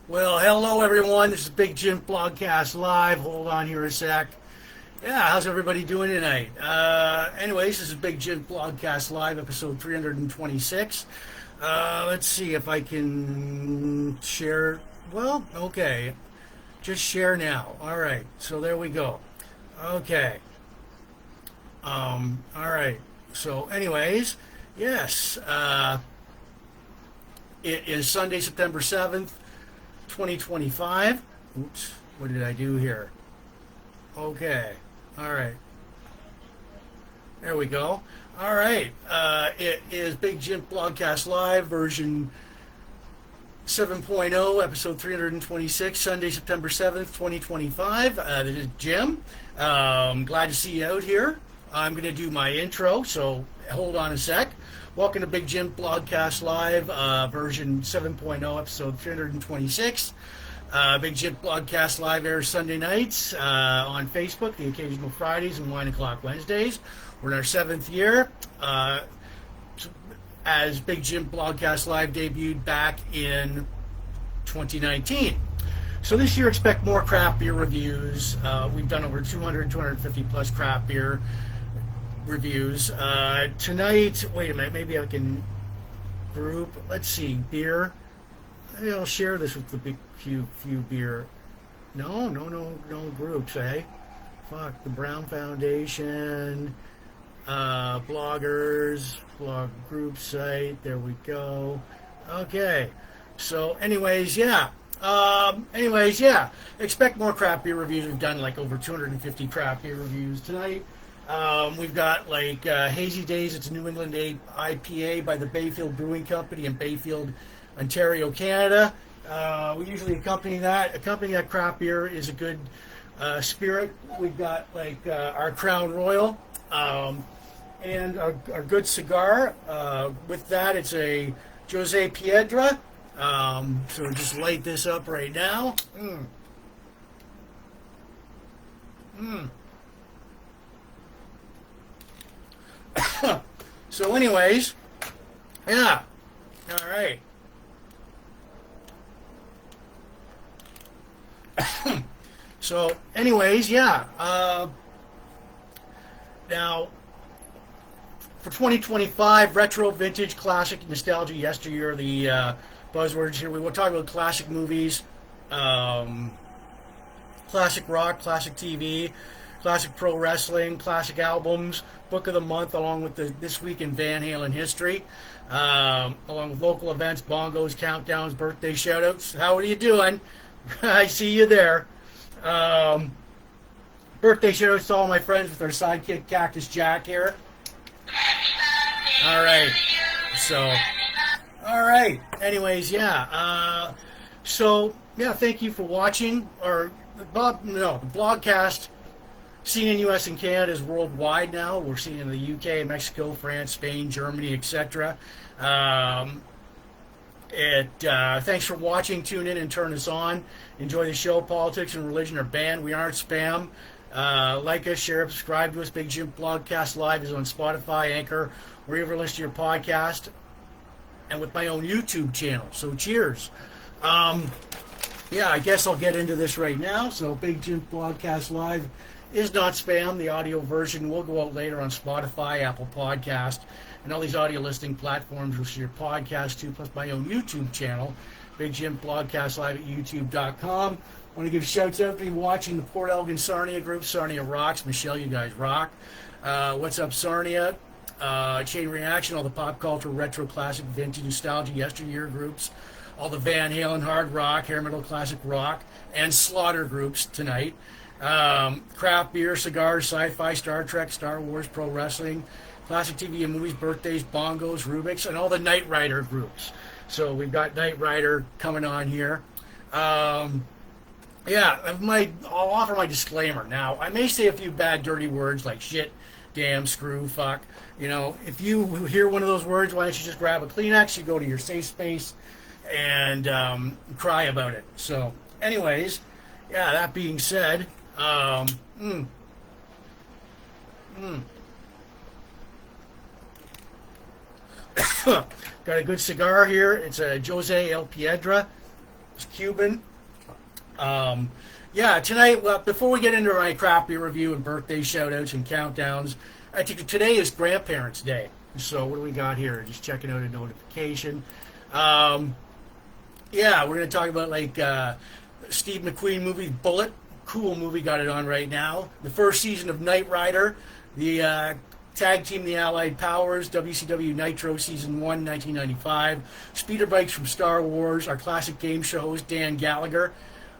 Well, hello everyone. This is Big Jims Blogcast Live. Hold on here a sec. Yeah, how's everybody doing tonight? Anyways, this is Big Jims Blogcast Live, episode 326. Let's see if I can share. Well, okay. Just share now. All right. So there we go. Okay. All right. So anyways, yes. It is Sunday, September 7th, 2025. Oops. What did I do here? Okay. All right. There we go. All right. It is Big Jims Blogcast Live, version 7.0, episode 326, Sunday, September 7th, 2025. This is Jim. Glad to see you out here. I'm going to do my intro, so hold on a sec. Welcome to Big Jims Blogcast Live, version 7.0, episode 326. Big Jims Blogcast Live airs Sunday nights on Facebook, the occasional Fridays, and 1 o'clock Wednesdays. We're in our 7th year. As Big Jims Blogcast Live debuted back in 2019. So this year, expect more craft beer reviews. We've done over 250 plus craft beer reviews. Tonight, wait a minute, maybe I can group. Let's see, beer. Maybe I'll share this with the big few beer. No groups, eh? Fuck, the Brown Foundation, bloggers, blog group site, there we go. Okay, so anyways, yeah. Expect more craft beer reviews. We've done like over 250 craft beer reviews tonight. We've got like Hazy Days. It's a New England IPA by the Bayfield Brewing Company in Bayfield, Ontario, Canada. We usually accompany that craft beer is a good spirit. We've got like our Crown Royal and our good cigar. With that, it's a Jose Piedra. So just light this up right now. So anyways, yeah. All right. So anyways, yeah. Now, for 2025, retro, vintage, classic, nostalgia, yesteryear, the buzzwords here. We will talk about classic movies, classic rock, classic TV, classic pro wrestling, classic albums, book of the month, along with This Week in Van Halen History, along with local events, bongos, countdowns, birthday shoutouts. How are you doing? I see you there. Birthday shoutouts to all my friends with our sidekick Cactus Jack here. All right. So, all right. Anyways, yeah. Thank you for watching. The blogcast. Seen in U.S. and Canada is worldwide now. We're seen in the U.K., Mexico, France, Spain, Germany, etc. Thanks for watching. Tune in and turn us on. Enjoy the show. Politics and religion are banned. We aren't spam. Like us, share, subscribe to us. Big Jims Blogcast Live is on Spotify, Anchor, wherever you listen to your podcast, and with my own YouTube channel. So cheers. I guess I'll get into this right now. So Big Jims Blogcast Live is not spam. The audio version will go out later on Spotify, Apple Podcast, and all these audio listing platforms. You'll see your podcast too, plus my own YouTube channel, Big Jims Blogcast Live at youtube.com. I want to give shouts out to you watching the Port Elgin Sarnia group. Sarnia rocks. Michelle, you guys rock. What's up, Sarnia? Chain Reaction, all the pop culture, retro, classic, vintage, nostalgia, yesteryear groups, all the Van Halen, hard rock, hair metal, classic rock, and Slaughter groups tonight. Craft beer, cigars, sci-fi, Star Trek, Star Wars, pro wrestling, classic TV and movies, birthdays, bongos, Rubik's, and all the Knightrider groups. So we've got Knightrider coming on here. I'll offer my disclaimer. Now, I may say a few bad, dirty words like shit, damn, screw, fuck. You know, if you hear one of those words, why don't you just grab a Kleenex, you go to your safe space, and cry about it. So, anyways, yeah, that being said, got a good cigar here. It's a Jose El Piedra. It's Cuban. Yeah, tonight, well, before we get into my craft beer review and birthday shout-outs and countdowns, I think today is Grandparents' Day. So what do we got here? Just checking out a notification. Yeah, we're going to talk about, like, Steve McQueen movie, Bullet. Cool movie, got it on right now. The first season of Knightrider. The tag team, The Allied Powers, WCW Nitro Season 1, 1995. Speeder bikes from Star Wars. Our classic game show host, Dan Gallagher.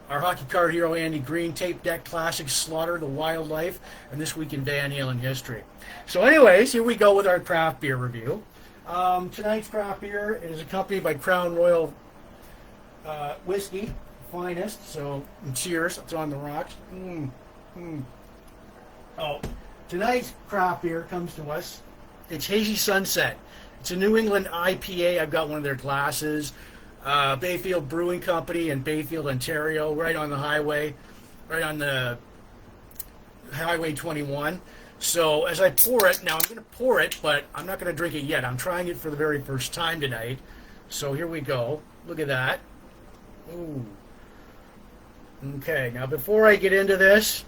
Our hockey card hero, Andy Greene. Tape deck classics, Slaughter, The Wildlife. And This Week in Van Halen History. So anyways, here we go with our craft beer review. Tonight's craft beer is accompanied by Crown Royal whiskey, finest. So cheers, it's on the rocks. Oh, tonight's craft beer comes to us. It's Hazy Sunset. It's a New England IPA. I've got one of their glasses. Bayfield Brewing Company in Bayfield, Ontario, right on the highway, right on the Highway 21. So as I pour it, now I'm going to pour it, but I'm not going to drink it yet. I'm trying it for the very first time tonight. So here we go. Look at that. Ooh. Okay, now before I get into this,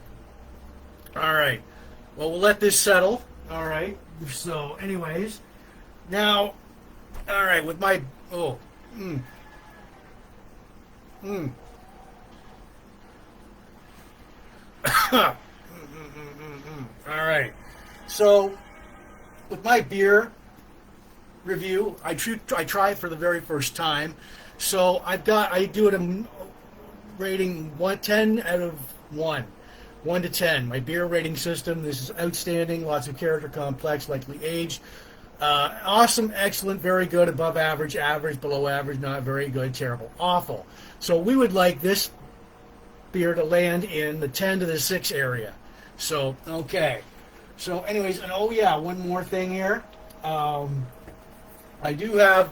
all right, well, we'll let this settle. All right. So anyways, now, all right, with my, all right. So, with my beer review, I try it for the very first time. So I do it a rating 10 out of 1 to 10. My beer rating system. This is outstanding. Lots of character, complex, likely aged. Awesome, excellent, very good, above average, average, below average, not very good, terrible, awful. So we would like this beer to land in the 10 to the 6 area. So, okay. So anyways, and oh yeah, one more thing here. I do have,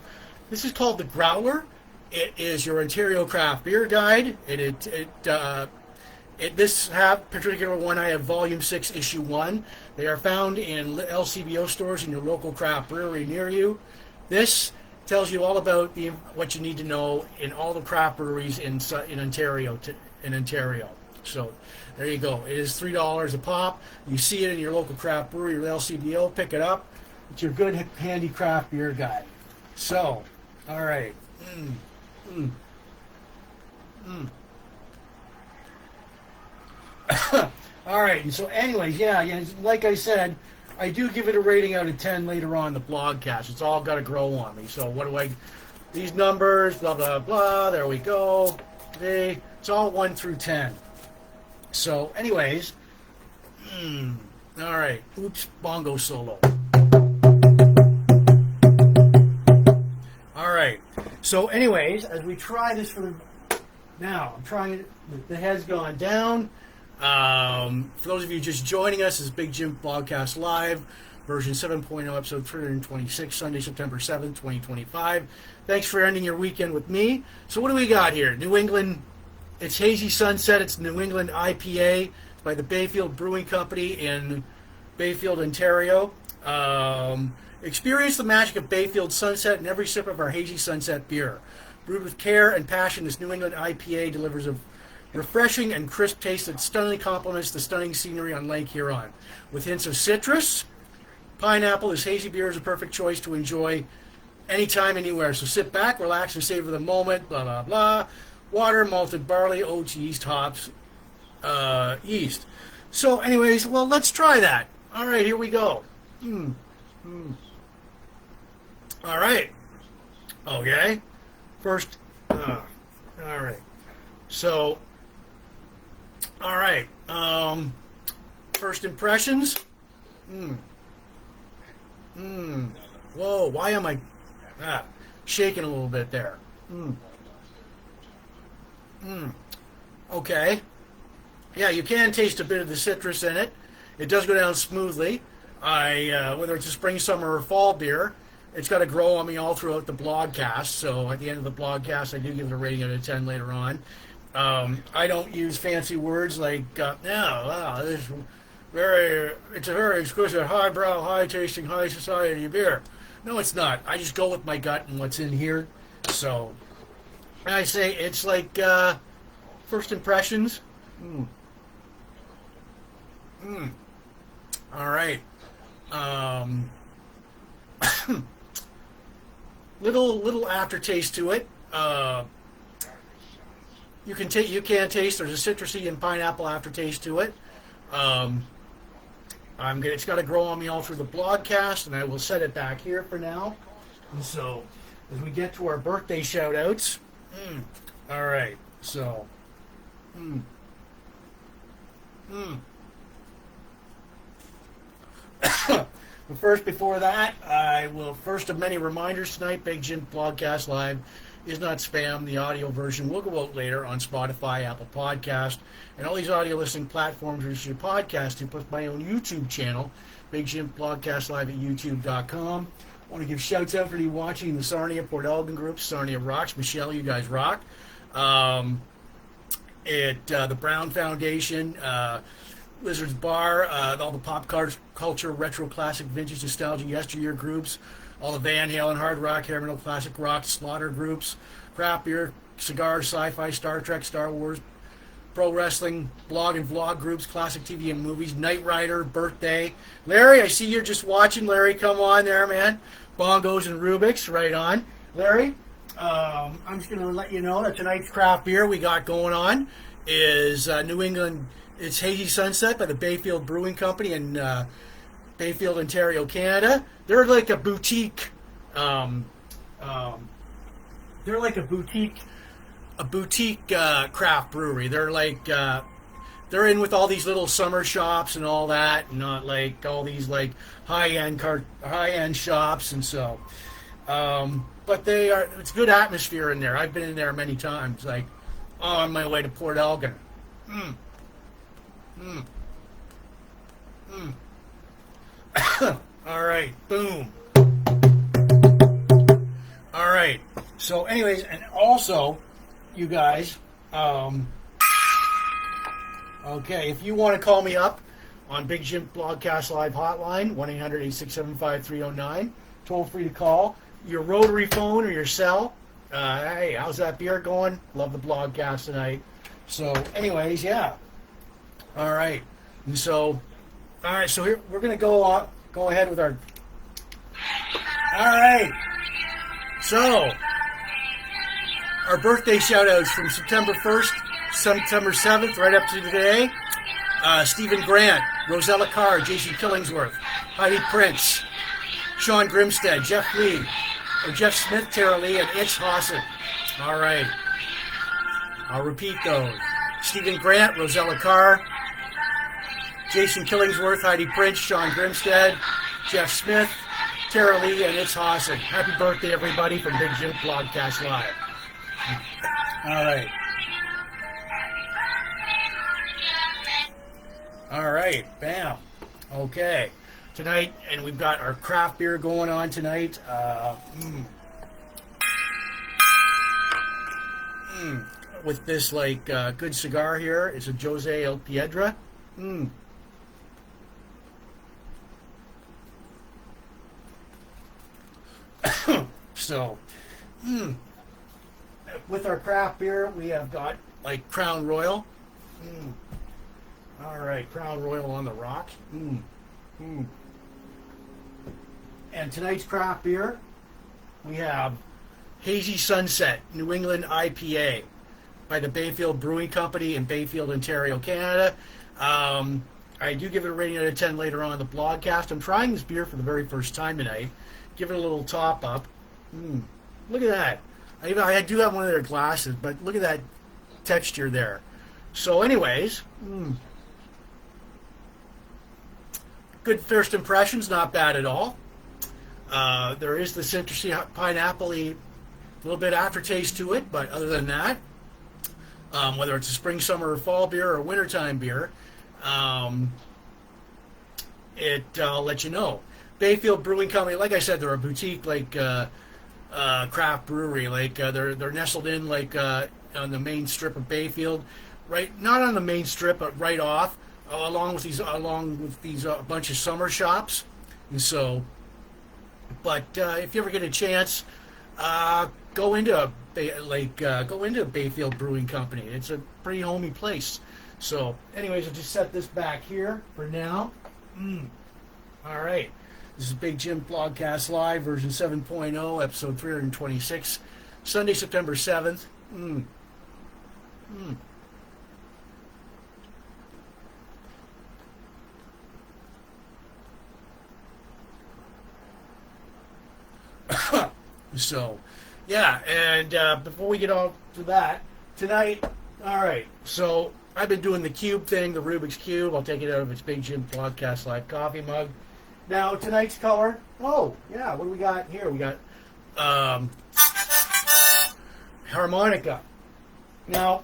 this is called the Growler. It is your Ontario Craft Beer Guide. This particular one, I have Volume 6, Issue 1. They are found in LCBO stores in your local craft brewery near you. This tells you all about what you need to know in all the craft breweries in Ontario. So there you go. It is $3 a pop. You see it in your local craft brewery or LCBO. Pick it up. It's your good, handy craft beer guide. So, all right. All right, and so anyways, yeah, like I said, I do give it a rating out of 10 later on in the blogcast. It's all got to grow on me. So what do these numbers, blah, blah, blah, there we go. It's all 1 through 10. So anyways, all right, oops, bongo solo. All right, so anyways, as we try this now, I'm trying it, the head's gone down. For those of you just joining us, this is Big Jim Blogcast Live, version 7.0, episode 326, Sunday, September 7th, 2025. Thanks for ending your weekend with me. So what do we got here? New England, it's Hazy Sunset. It's New England IPA by the Bayfield Brewing Company in Bayfield, Ontario. Experience the magic of Bayfield Sunset in every sip of our Hazy Sunset beer. Brewed with care and passion, this New England IPA delivers a refreshing and crisp taste that stunningly complements the stunning scenery on Lake Huron. With hints of citrus, pineapple, this hazy beer is a perfect choice to enjoy anytime, anywhere. So sit back, relax, and savor the moment, blah, blah, blah. Water, malted barley, oats, yeast, hops, yeast. So anyways, well, let's try that. All right, here we go. All right. Okay. First, all right. So, all right. First impressions. Whoa, why am I shaking a little bit there? Okay. Yeah, you can taste a bit of the citrus in it. It does go down smoothly. Whether it's a spring, summer, or fall beer, it's got to grow on me all throughout the blogcast. So at the end of the blogcast, I do give it a rating out of 10 later on. I don't use fancy words like, it's a very exquisite, highbrow, high-tasting, high-society beer. No, it's not. I just go with my gut and what's in here. So, I say it's like first impressions. Mm. Mm. All right. Um, little aftertaste to it. You can taste there's a citrusy and pineapple aftertaste to it. Um, it's got to grow on me all through the blogcast, and I will set it back here for now. And so, as we get to our birthday shout-outs, all right. So, mm, mm. But first, before that, I will, first of many reminders tonight, Big Jim Blogcast Live is not spam. The audio version will go out later on Spotify, Apple Podcast, and all these audio listening platforms where you should podcast to, plus my own YouTube channel, Big Jim Blogcast Live at youtube.com. I want to give shouts out for you watching the Sarnia Port Elgin group. Sarnia rocks. Michelle, you guys rock. The Brown Foundation, Lizard's Bar, all the pop culture, retro, classic, vintage, nostalgia, yesteryear groups, all the Van Halen, hard rock, hair metal, classic rock, slaughter groups, craft beer, cigars, sci-fi, Star Trek, Star Wars, pro wrestling, blog and vlog groups, classic TV and movies, Knightrider, birthday. Larry, I see you're just watching. Larry, come on there, man. Bongos and Rubik's, right on. Larry, I'm just going to let you know that tonight's craft beer we got going on is New England. It's Hazy Sunset by the Bayfield Brewing Company in Bayfield, Ontario, Canada. They're like a boutique. They're like a boutique craft brewery. They're like they're in with all these little summer shops and all that, and not like all these like high end shops. And so, but they are. It's good atmosphere in there. I've been in there many times. Like on my way to Port Elgin. All right, boom. All right. So, anyways, and also, you guys, okay, if you want to call me up on Big Jim Blogcast Live Hotline, 1-800-867-5309, toll free to call. Your rotary phone or your cell. Hey, how's that beer going? Love the blogcast tonight. So, anyways, yeah. All right. And so, all right. So here we're gonna go ahead with our. All right. So our birthday shout-outs from September 1st, September 7th, right up to today. Stephen Grant, Rosella Carr, Jason Killingsworth, Heidi Prince, Sean Grimstead, Jeff Lee, or Jeff Smith, Tara Lee, and Itch Hawson. All right. I'll repeat those. Stephen Grant, Rosella Carr, Jason Killingsworth, Heidi Prince, Sean Grimstead, Jeff Smith, Tara Lee, and Itch Hawson. Happy birthday, everybody, from Big Jim Blogcast Live. All right. All right, bam. Okay. Tonight, and we've got our craft beer going on tonight. With this, like, good cigar here. It's a Jose El Piedra. So, with our craft beer, we have got, like, Crown Royal. All right, Crown Royal on the rock. And tonight's craft beer, we have Hazy Sunset, New England IPA by the Bayfield Brewing Company in Bayfield, Ontario, Canada. I do give it a rating out of 10 later on in the blogcast. I'm trying this beer for the very first time tonight. Give it a little top up. Look at that. I do have one of their glasses, but look at that texture there. So anyways, good first impressions, not bad at all. There is the citrusy, pineapple-y, little bit aftertaste to it, but other than that, whether it's a spring, summer, or fall beer or wintertime beer, I'll let you know. Bayfield Brewing Company, like I said, they're a boutique, like, craft brewery. Like, they're nestled in, like, on the main strip of Bayfield, right? Not on the main strip, but right off, along with these bunch of summer shops. And so, but if you ever get a chance, go into go into Bayfield Brewing Company. It's a pretty homey place. So, anyways, I'll just set this back here for now. All right. This is Big Jim Blogcast Live, version 7.0, episode 326, Sunday, September 7th. So, yeah, and before we get on to that, tonight, all right, so I've been doing the cube thing, the Rubik's Cube. I'll take it out of its Big Jim Podcast Live coffee mug. Now, tonight's color, what do we got here? We got harmonica. Now,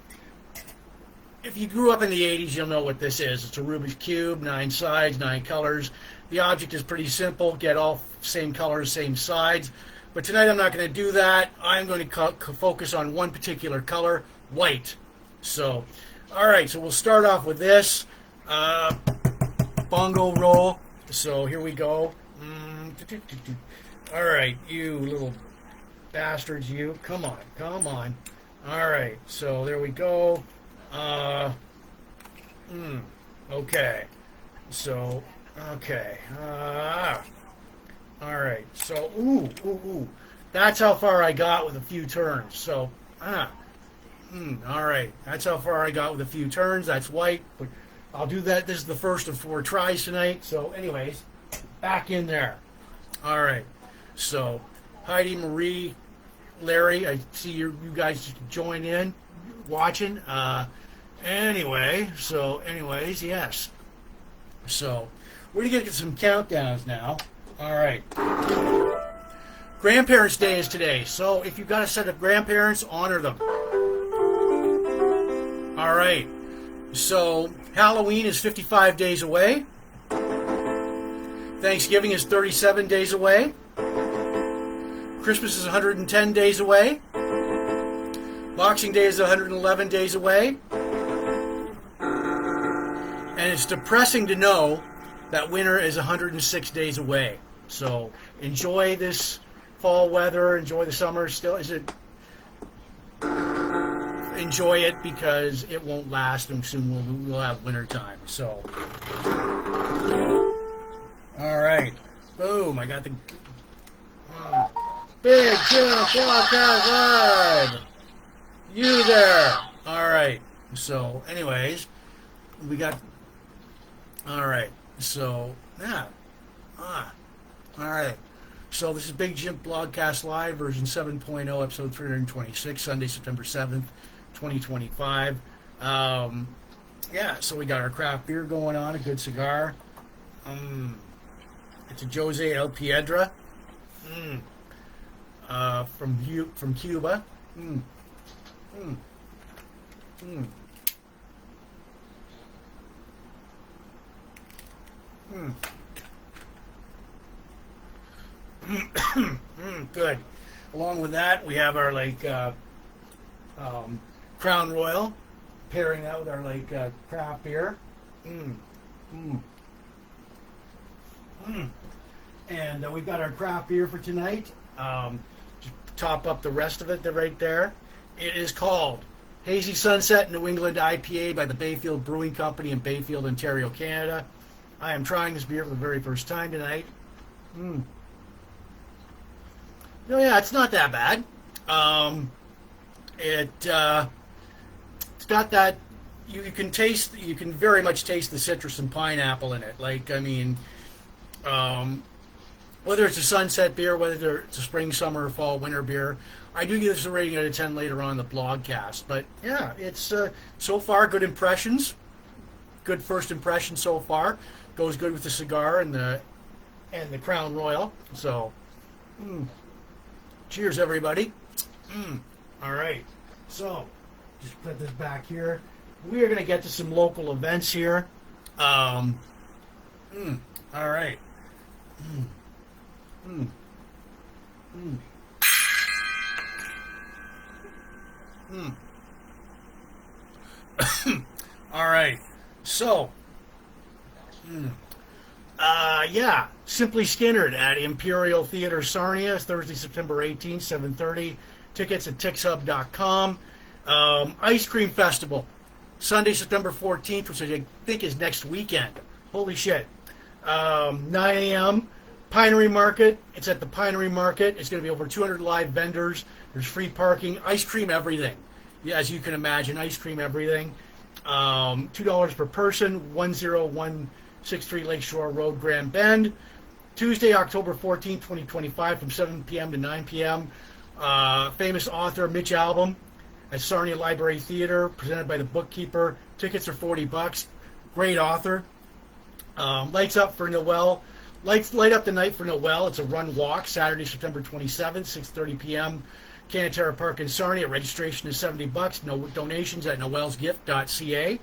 if you grew up in the 80s, you'll know what this is. It's a Rubik's Cube, 9 sides, 9 colors. The object is pretty simple. Get all same colors, same sides. But tonight I'm not going to do that. I'm going to focus on one particular color, white. So, all right, so we'll start off with this bongo roll. So here we go. All right, you little bastards, you. Come on, come on. All right, so there we go. Okay. So, okay. All right. So, ooh. That's how far I got with a few turns. So, all right. That's how far I got with a few turns. That's white. But I'll do that. This is the first of 4 tries tonight. So, anyways, back in there. All right. So, Heidi, Marie, Larry, I see you guys join in, watching. Anyways, yes. So, we're going to get some countdowns now. All right. Grandparents' Day is today, so if you've got a set of grandparents, honor them. All right. So, Halloween is 55 days away. Thanksgiving is 37 days away. Christmas is 110 days away. Boxing Day is 111 days away. And it's depressing to know that winter is 106 days away. So enjoy this fall weather. Enjoy the summer. Enjoy it because it won't last, and soon we'll have winter time. So, all right, boom! I got the Big Jim Blogcast Live. You there? All right. So, anyways, we got. All right. So, yeah. All right. So, this is Big Jim Blogcast Live, version 7.0, episode 326, Sunday, September 7th, 2025. Yeah, so we got our craft beer going on, a good cigar. It's a Jose El Piedra from Cuba. Good. Along with that, we have our Crown Royal, pairing that with our craft beer. And we've got our craft beer for tonight. Just top up the rest of it right there. It is called Hazy Sunset New England IPA by the Bayfield Brewing Company in Bayfield, Ontario, Canada. I am trying this beer for the very first time tonight. No, yeah, it's not that bad. It's got that. You can very much taste the citrus and pineapple in it. Whether it's a sunset beer, whether it's a spring, summer, fall, winter beer, I do give this a rating out of 10 later on in the blogcast. But yeah, it's so far good impressions. Good first impression so far. Goes good with the cigar and the Crown Royal. So, cheers, everybody. All right. So, just put this back here. We are going to get to some local events here. All right. All right. So, yeah, Simply Skinnered at Imperial Theater, Sarnia, Thursday, September 18th, 7:30. Tickets at tixhub.com. Ice Cream Festival, Sunday, September 14th, which I think is next weekend. Holy shit. 9 a.m. Pinery Market. It's at the Pinery Market. It's going to be over 200 live vendors. There's free parking. Ice cream everything. Yeah, as you can imagine, ice cream everything. $2 per person. 10163 Lakeshore Road, Grand Bend. Tuesday, October 14th, 2025, from 7 p.m. to 9 p.m. Famous author Mitch Albom at Sarnia Library Theater, presented by the Bookkeeper. Tickets are $40. Great author. Lights Up for Noel. Light Up the Night for Noel. It's a run walk, Saturday, September 27th, 6:30 p.m. Canatera Park in Sarnia. Registration is $70. No donations at noelsgift.ca.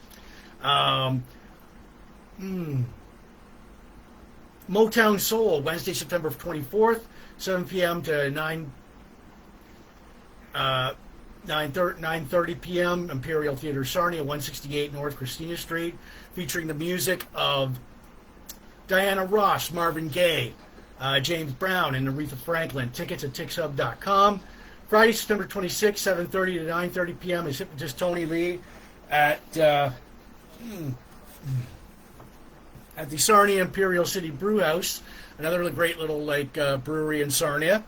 Motown Soul, Wednesday, September 24th, 7 p.m. to 9:30 p.m. Imperial Theater, Sarnia, 168 North Christina Street, featuring the music of Diana Ross, Marvin Gaye, James Brown, and Aretha Franklin. Tickets at tixhub.com. Friday, September 26th, 7:30 to 9:30 p.m. is Hypnotist Tony Lee at the Sarnia Imperial City Brew House, another great little brewery in Sarnia.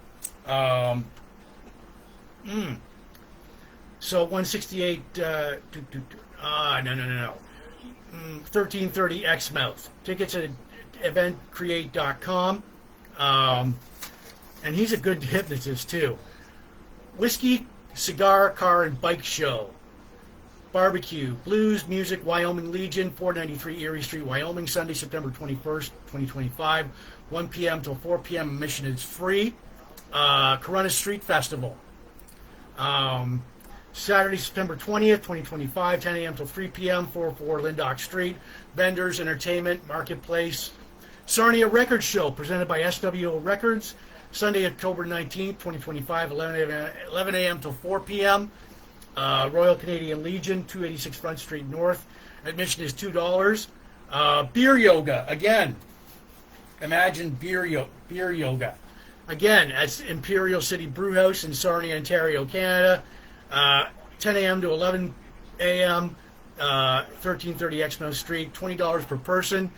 So 168. No. 1330 Exmouth. Tickets at eventcreate.com. And he's a good hypnotist too. Whiskey, Cigar, Car, and Bike Show. Barbecue, Blues, Music, Wyoming Legion, 493 Erie Street, Wyoming, Sunday, September 21st, 2025, 1 p.m. till 4 p.m. Admission is free. Corunna Street Festival. Saturday, September 20th, 2025, 10 a.m. till 3 p.m., 404 Lindock Street. Vendors, entertainment, marketplace. Sarnia Record Show, presented by SWO Records. Sunday, October 19th, 2025, 11 a.m. till 4 p.m. Royal Canadian Legion, 286 Front Street North. Admission is $2. Beer yoga, again. Imagine beer yoga. Again, at Imperial City Brew House in Sarnia, Ontario, Canada. 10 a.m. to 11 a.m., 1330 Exmouth Street, $20 per person.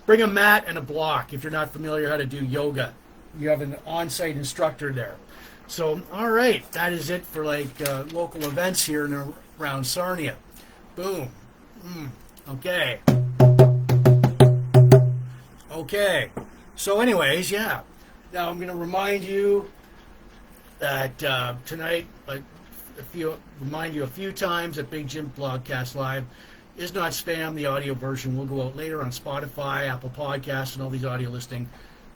Bring a mat and a block if you're not familiar how to do yoga. You have an on-site instructor there. So, all right, that is it for local events here and around Sarnia. Boom. Okay. Okay. So, anyways, yeah. Now I'm going to remind you that tonight, remind you a few times that Big Jim Blogcast Live is not spam. The audio version will go out later on Spotify, Apple Podcasts, and all these audio listing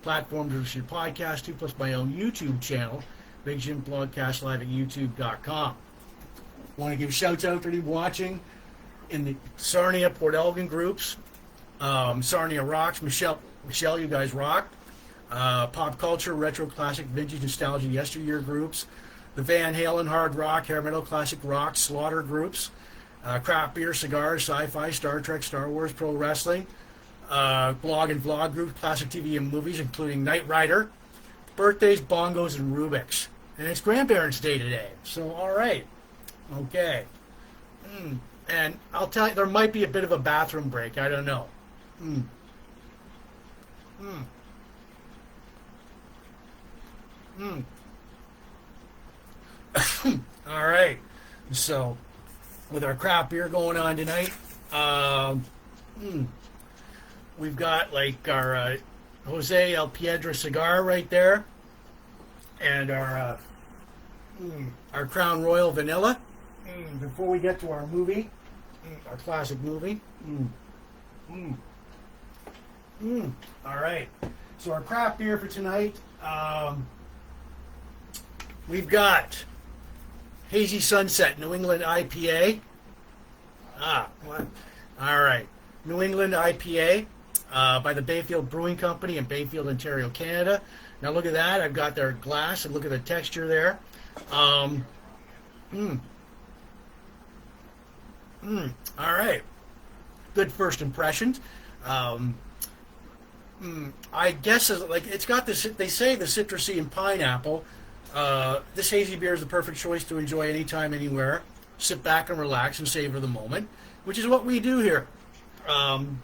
platforms which your podcast to, plus my own YouTube channel, Big Jim Blogcast Live at youtube.com. Want to give shouts out to anyone watching in the Sarnia, Port Elgin groups. Sarnia Rocks, Michelle, you guys rock. Pop Culture, Retro Classic, Vintage Nostalgia, Yesteryear groups. The Van Halen, Hard Rock, Hair Metal, Classic Rock, Slaughter groups. Craft Beer, Cigars, Sci-Fi, Star Trek, Star Wars, Pro Wrestling. Blog and vlog groups, Classic TV and Movies, including Knightrider. Birthdays, Bongos, and Rubik's. And it's Grandparents' Day today. So, all right. Okay. And I'll tell you, there might be a bit of a bathroom break. I don't know. All right. So, with our craft beer going on tonight, we've got our Jose El Piedra cigar right there, and our Crown Royal Vanilla. Before we get to our movie, our classic movie. All right. So our craft beer for tonight, we've got Hazy Sunset New England IPA. What? All right. New England IPA by the Bayfield Brewing Company in Bayfield, Ontario, Canada. Now look at that. I've got their glass, and look at the texture there. All right. Good first impressions. I guess it's got this. They say the citrusy and pineapple. This hazy beer is the perfect choice to enjoy anytime, anywhere. Sit back and relax and savor the moment, which is what we do here. Um,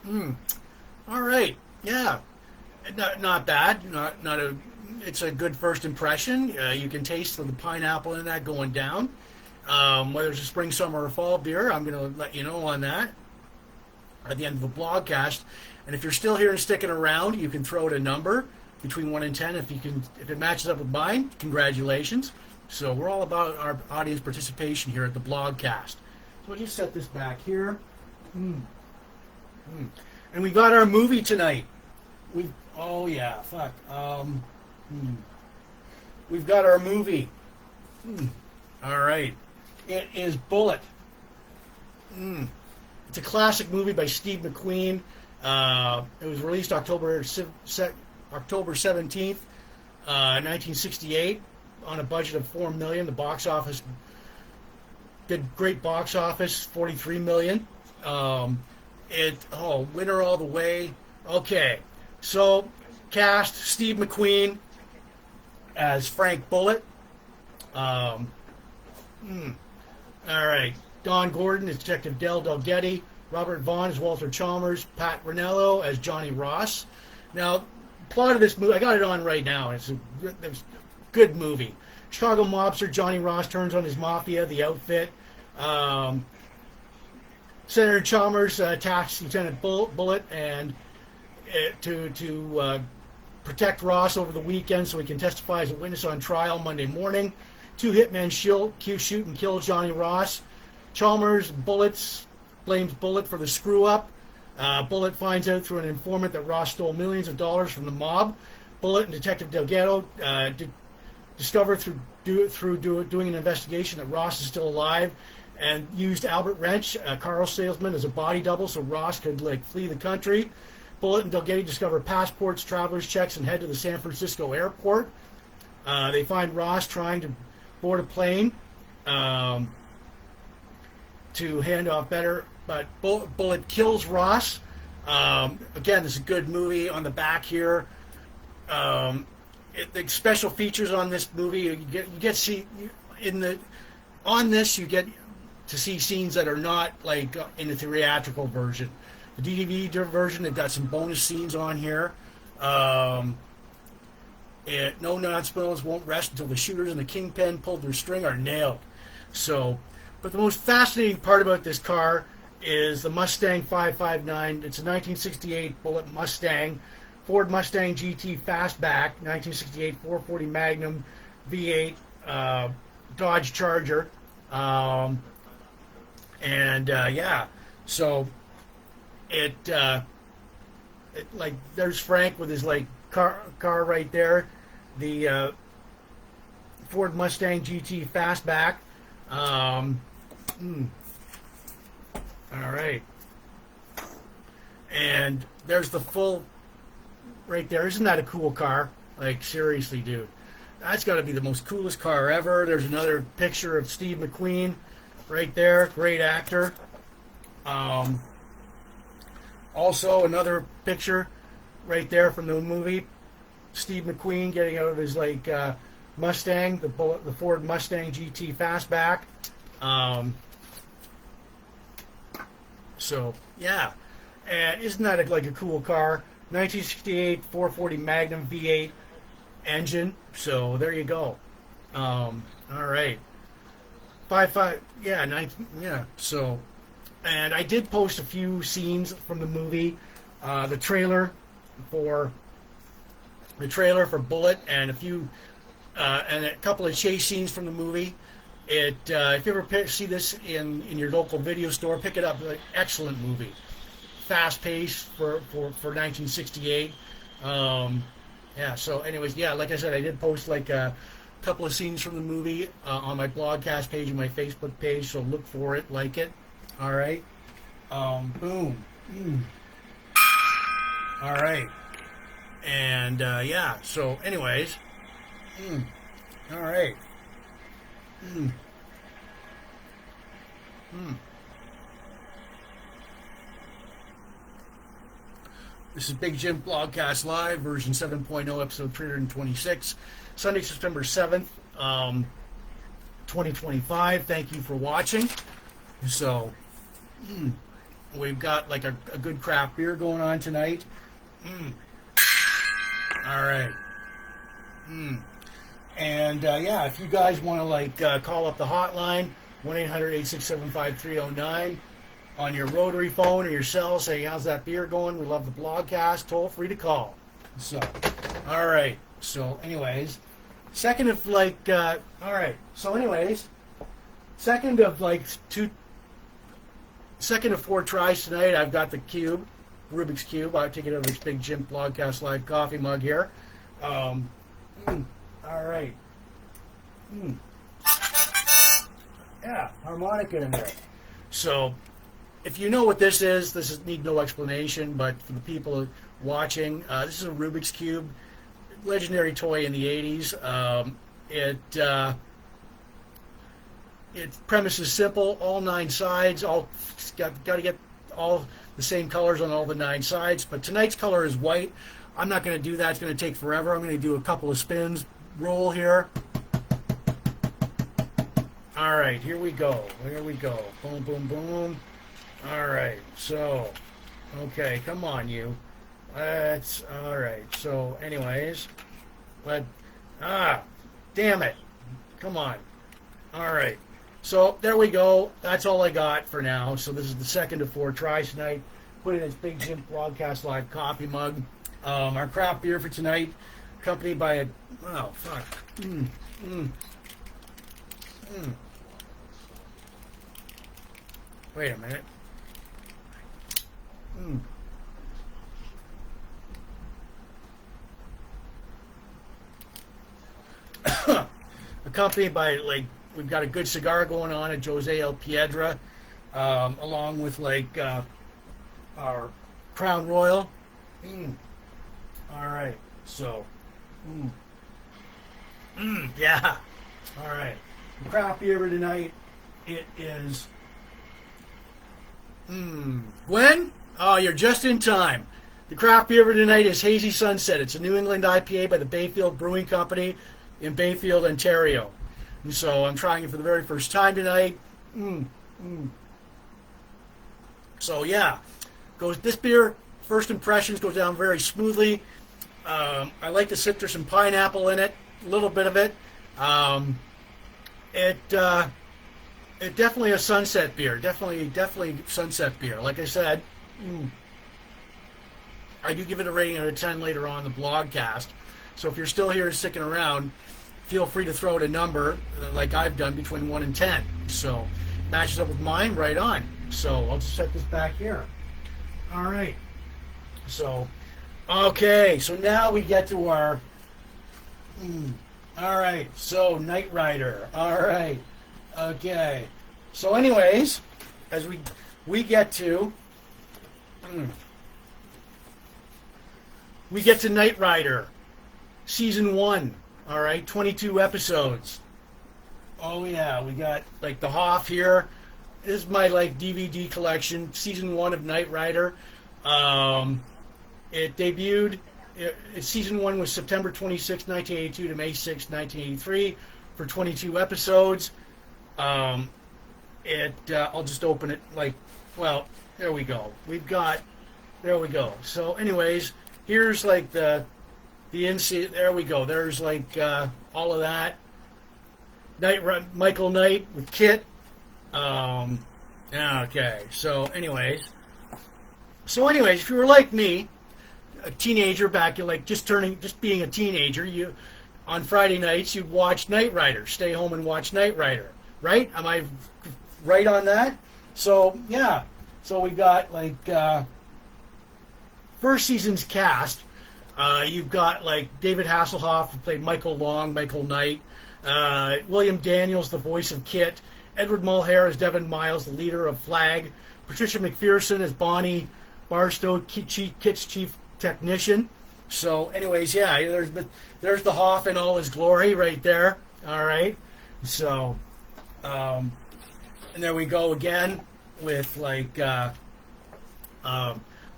mm, all right, yeah, not bad. Not a. It's a good first impression. You can taste the pineapple in that going down. Whether it's a spring, summer, or fall beer, I'm going to let you know on that at the end of the blogcast. And if you're still here and sticking around, you can throw it a number between 1 and 10. If it matches up with mine, congratulations. So we're all about our audience participation here at the blogcast. So we'll just set this back here. And we got our movie tonight. We've got our movie. All right. It is Bullitt. It's a classic movie by Steve McQueen. It was released October 17th, 1968, on a budget of $4 million. The box office did great. Box office, $43 million. Winner all the way. Okay, so cast: Steve McQueen as Frank Bullitt. All right. Don Gordon as Detective Del Delgetti. Robert Vaughn as Walter Chalmers. Pat Ranello as Johnny Ross. Now, plot of this movie, I got it on right now. It's a good movie. Chicago mobster Johnny Ross turns on his mafia, the outfit. Senator Chalmers attacks Lieutenant Bullitt and to protect Ross over the weekend so he can testify as a witness on trial Monday morning. Two hitmen shoot and kill Johnny Ross. Chalmers blames Bullitt for the screw-up. Bullitt finds out through an informant that Ross stole millions of dollars from the mob. Bullitt and Detective Delgado discover through doing an investigation that Ross is still alive, and used Albert Wrench, a car salesman, as a body double so Ross could flee the country. Bullitt and Delgado discover passports, traveler's checks, and head to the San Francisco airport. They find Ross trying to board a plane to hand off better, but Bullitt kills Ross. Again, this is a good movie. On the back here, the special features on this movie, you get to see scenes that are not in the theatrical version. The DVD version, they've got some bonus scenes on here. No non-spoilers won't rest until the shooters and the kingpin pulled their string are nailed. So, but the most fascinating part about this car is the Mustang 559. It's a 1968 Bullitt Mustang, Ford Mustang GT Fastback, 1968 440 Magnum V8 Dodge Charger. So there's Frank with his car right there, the Ford Mustang GT Fastback. All right, and there's the full right there. Isn't that a cool car? Seriously, dude, that's got to be the most coolest car ever. There's another picture of Steve McQueen right there, great actor. Also another picture right there from the movie, Steve McQueen getting out of his Mustang, the Ford Mustang GT Fastback. So yeah, and isn't that a cool car? 1968 440 Magnum V8 engine. So there you go. All right, 5.5. Yeah, 19. Yeah. So, and I did post a few scenes from the movie, the trailer for Bullitt, and a couple of chase scenes from the movie. If you ever see this in your local video store, pick it up. Excellent movie, fast paced for 1968. So anyways, like I said, I did post a couple of scenes from the movie on my blogcast page and my Facebook page, so look for it, like it. All right. Boom. All right. And so anyways, all right. This is Big Jim Blogcast Live, version 7.0, episode 326, Sunday, September 7th, 2025. Thank you for watching. So, we've got like a good craft beer going on tonight. All right. And yeah, if you guys want to like call up the hotline, 1-800-867-5309 on your rotary phone or your cell, say how's that beer going? We love the blogcast. Toll free to call. So, all right. So, anyways, second of like second of four tries tonight. I've got the cube, Rubik's Cube. I'll take it over this Big Jim Blogcast Live coffee mug here. All right. Yeah, harmonica in there. So, if you know what this is need no explanation, but for the people watching, this is a Rubik's Cube, legendary toy in the 80s. Its premise is simple, all 9 sides, all got to get all the same colors on all the 9 sides, but tonight's color is white. I'm not going to do that, it's going to take forever. I'm going to do a couple of spins, roll here. All right, here we go. Boom, boom, boom. All right, so, okay, come on, you. That's, all right, so, anyways, but, damn it. Come on. All right, so, there we go. That's all I got for now. So, this is the second of 4 tries tonight. Put in this Big Jim Broadcast Live coffee mug. Our craft beer for tonight, accompanied by a, oh, fuck. Wait a minute. Accompanied by, like, we've got a good cigar going on at Jose El Piedra, along with, like, our Crown Royal. All right, so, yeah. All right, the craft beer for tonight, it is, Gwen? Oh, you're just in time. The craft beer for tonight is Hazy Sunset. It's a New England IPA by the Bayfield Brewing Company in Bayfield, Ontario. And so I'm trying it for the very first time tonight. So yeah, this beer, first impressions, goes down very smoothly. I like the citrus and pineapple in it, a little bit of it. It definitely a sunset beer. Definitely sunset beer. Like I said, I do give it a rating out of 10 later on in the blogcast. So if you're still here sticking around, feel free to throw out a number like I've done between 1 and 10. So matches up with mine, right on. So I'll just set this back here. All right. So, okay. So now we get to our. All right. So Knightrider. All right. Okay. So, anyways, as we get to Knightrider, season 1. All right, 22 episodes. Oh yeah, we got like the Hoff here. This is my like DVD collection, season 1 of Knightrider. It debuted. Season 1 was September 26, 1982 to May 6, 1983, for 22 episodes. I'll just open it like, well, there we go. There we go. So anyways, here's like the NC, there we go. There's like all of that. Michael Knight with Kit. Okay. So anyways, if you were like me, a teenager back, like just being a teenager, you on Friday nights you'd watch Knightrider. Stay home and watch Knightrider. Right? Am I right on that? So, yeah. So we got, like, first season's cast. You've got, like, David Hasselhoff, who played Michael Long, Michael Knight. William Daniels, the voice of Kit. Edward Mulhare as Devin Miles, the leader of Flag. Patricia McPherson as Bonnie Barstow, Kit's chief technician. So, anyways, yeah, there's the Hoff in all his glory right there. All right. So... and there we go again with like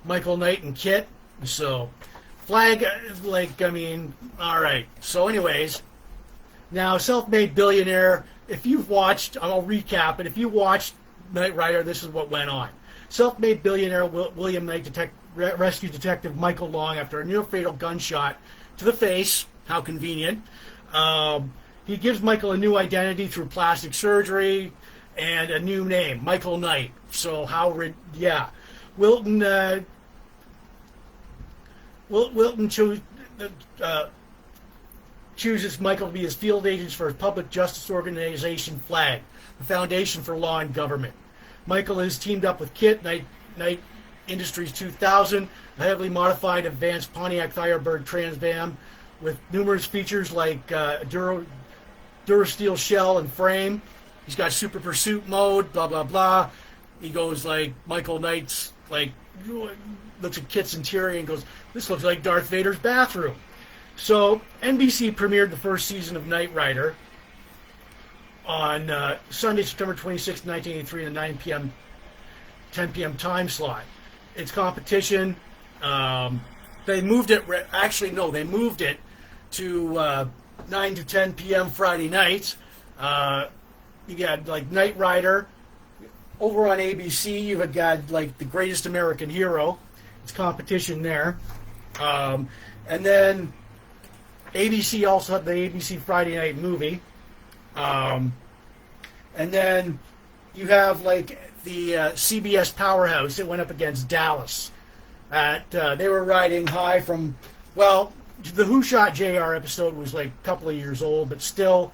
Michael Knight and Kit. So, Flag, like, I mean, all right. So, anyways, now, Self-Made Billionaire, if you've watched, I'll recap it. If you watched Knight Rider, this is what went on. Self-Made Billionaire William Knight rescue detective Michael Long after a near-fatal gunshot to the face. How convenient. He gives Michael a new identity through plastic surgery and a new name, Michael Knight. So Wilton chooses Michael to be his field agent for his public justice organization Flag, the Foundation for Law and Government. Michael is teamed up with Kit, Knight Industries 2000, a heavily modified advanced Pontiac Firebird Trans Am with numerous features like Durasteel shell and frame. He's got super pursuit mode, blah, blah, blah. He goes like, Michael Knight's like, looks at Kit's interior and goes, this looks like Darth Vader's bathroom. So NBC premiered the first season of Knight Rider on Sunday, September 26, 1983, in the 9 p.m., 10 p.m. time slot. Its competition, they moved it, they moved it to 9 to 10 p.m. Friday nights. You got like Knight Rider. Over on ABC, you had got like The Greatest American Hero. It's competition there. And then ABC also had the ABC Friday Night Movie. And then you have like the CBS Powerhouse. It went up against Dallas. They were riding high from, well, the Who Shot JR episode was like a couple of years old, but still,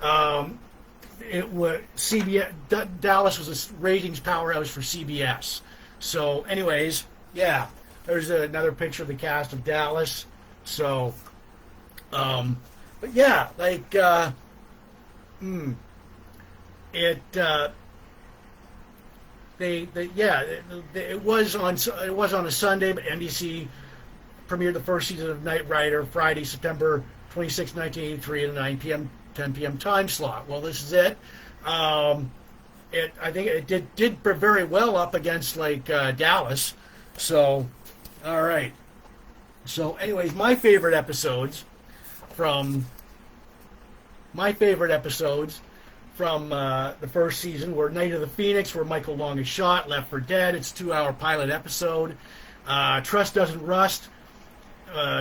it was CBS. Dallas was a ratings powerhouse for CBS. So, anyways, yeah, there's another picture of the cast of Dallas. So, but yeah, like, it was on a Sunday, but NBC premiered the first season of Knight Rider Friday, September 26, 1983, at a 9 p.m. 10 p.m. time slot. Well, this is it. I think it did very well up against like Dallas. So, all right. So, anyways, my favorite episodes from the first season were Night of the Phoenix, where Michael Long is shot, left for dead. It's a 2-hour pilot episode. Trust Doesn't Rust.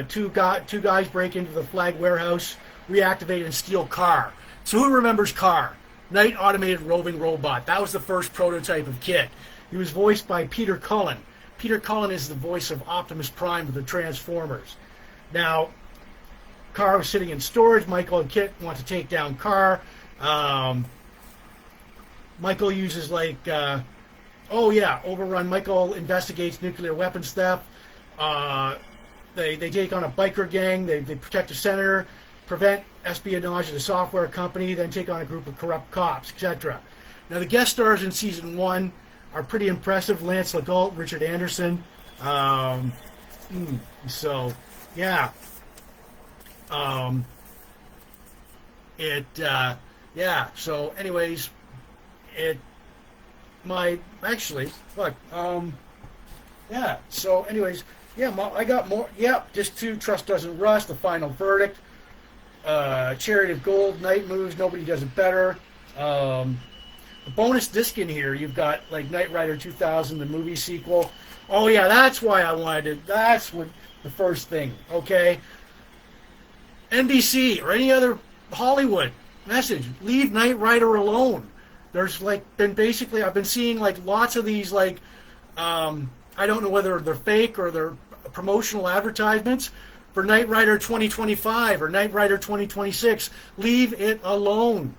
Two guys break into the Flag warehouse, reactivate and steal Car. So who remembers Car? Knight Automated Roving Robot. That was the first prototype of Kit. He was voiced by Peter Cullen. Peter Cullen is the voice of Optimus Prime with the Transformers. Now, Car was sitting in storage. Michael and Kit want to take down Car. Michael uses like, overrun. Michael investigates nuclear weapons theft. They take on a biker gang. They protect a senator, prevent espionage at a software company, then take on a group of corrupt cops, etc. Now, the guest stars in Season 1 are pretty impressive. Lance LeGault, Richard Anderson. So, yeah. So, anyways, So, anyways, I got more. Yeah, just 2. Trust Doesn't Rust. The Final Verdict. Chariot of Gold. Night Moves. Nobody Does It Better. The bonus disc in here, you've got like Knight Rider 2000, the movie sequel. Oh yeah, that's why I wanted it. That's what the first thing. Okay. NBC or any other Hollywood message: leave Knight Rider alone. There's like I've been seeing like lots of these like I don't know whether they're fake or they're promotional advertisements for Knight Rider 2025 or Knight Rider 2026. Leave it alone.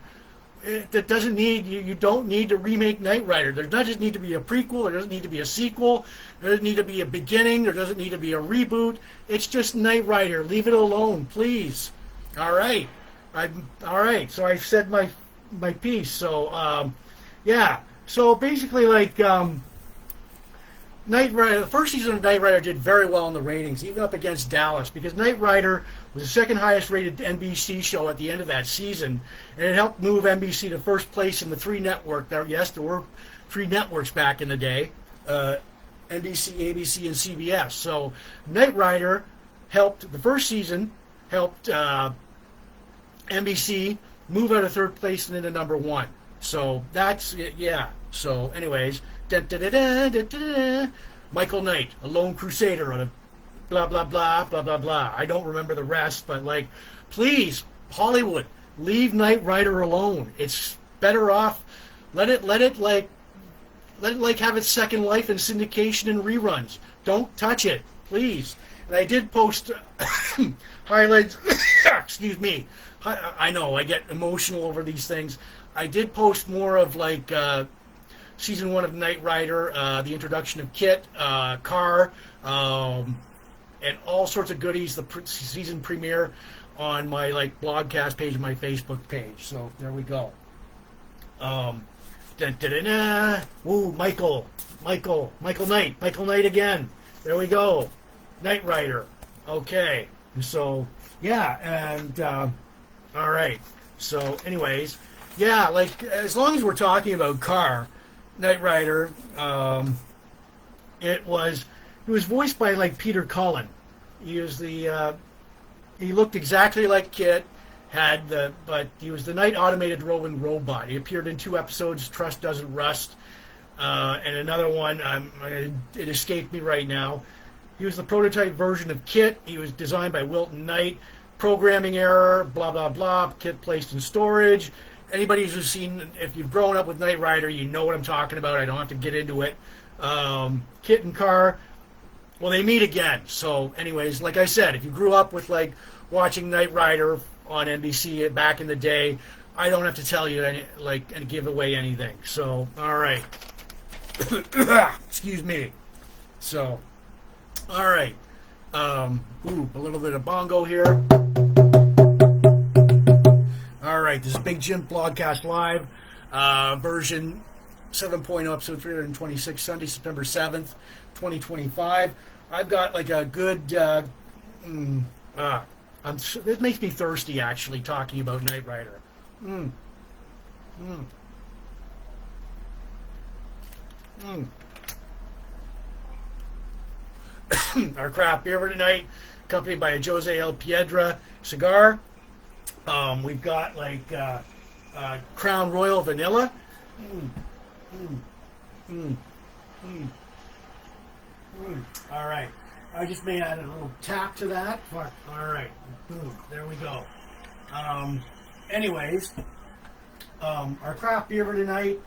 It doesn't need you don't need to remake Knight Rider. There doesn't need to be a prequel. There doesn't need to be a sequel. There doesn't need to be a beginning. There doesn't need to be a reboot. It's just Knight Rider. Leave it alone, please. All right. So I've said my piece. So So basically, like Knight Rider, the first season of Knight Rider did very well in the ratings, even up against Dallas, because Knight Rider was the second highest rated NBC show at the end of that season, and it helped move NBC to first place in the 3 network. There were 3 networks back in the day. NBC, ABC, and CBS. So Knightrider helped, the first season helped NBC move out of third place and into number one. So that's it, yeah. So anyways, Michael Knight, a lone crusader on a blah, blah, blah, blah, blah, blah. I don't remember the rest, but like, please, Hollywood, leave Knightrider alone. It's better off. Let it have its second life in syndication and reruns. Don't touch it, please. And I did post highlights. Excuse me. I know I get emotional over these things. I did post more of like season 1 of Knightrider, the introduction of Kit, Carr, and all sorts of goodies. The season premiere on my like blogcast page, my Facebook page. So there we go. Ooh, Michael Knight again. There we go. Knightrider. Okay. So yeah, and all right. So anyways, yeah, like as long as we're talking about Carr, Knightrider, it was voiced by like Peter Cullen. He was the he looked exactly like Kit. But he was the Night Automated Roving Robot. He appeared in 2 episodes, Trust Doesn't Rust, and another one, it escaped me right now. He was the prototype version of Kit. He was designed by Wilton Knight. Programming error, blah, blah, blah, Kit placed in storage. Anybody who's seen, if you've grown up with Knightrider, you know what I'm talking about. I don't have to get into it. Kit and Carr, well, they meet again. So anyways, like I said, if you grew up with like watching Knightrider on NBC back in the day, I don't have to tell you and give away anything. So, all right. Excuse me. So, all right. A little bit of bongo here. All right, this is Big Jim Blogcast Live, version 7.0, episode 326, Sunday, September 7th, 2025. I've got like a good... it makes me thirsty, actually, talking about Knightrider. Our craft beer for tonight, accompanied by a Jose El Piedra cigar. We've got like Crown Royal Vanilla. All right. I just may add a little tap to that. All right. Boom. There we go. Anyways, our craft beer for tonight,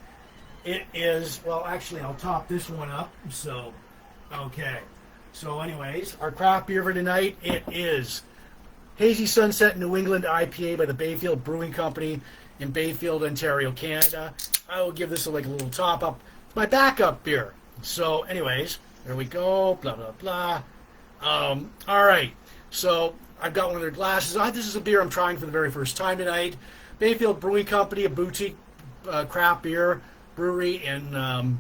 it is, well, actually, I'll top this one up. So, okay. So, anyways, our craft beer for tonight, it is Hazy Sunset New England IPA by the Bayfield Brewing Company in Bayfield, Ontario, Canada. I will give this a little top up. It's my backup beer. So, anyways, there we go. Blah, blah, blah. All right. So, I've got one of their glasses. This is a beer I'm trying for the very first time tonight. Bayfield Brewing Company, a boutique craft beer brewery in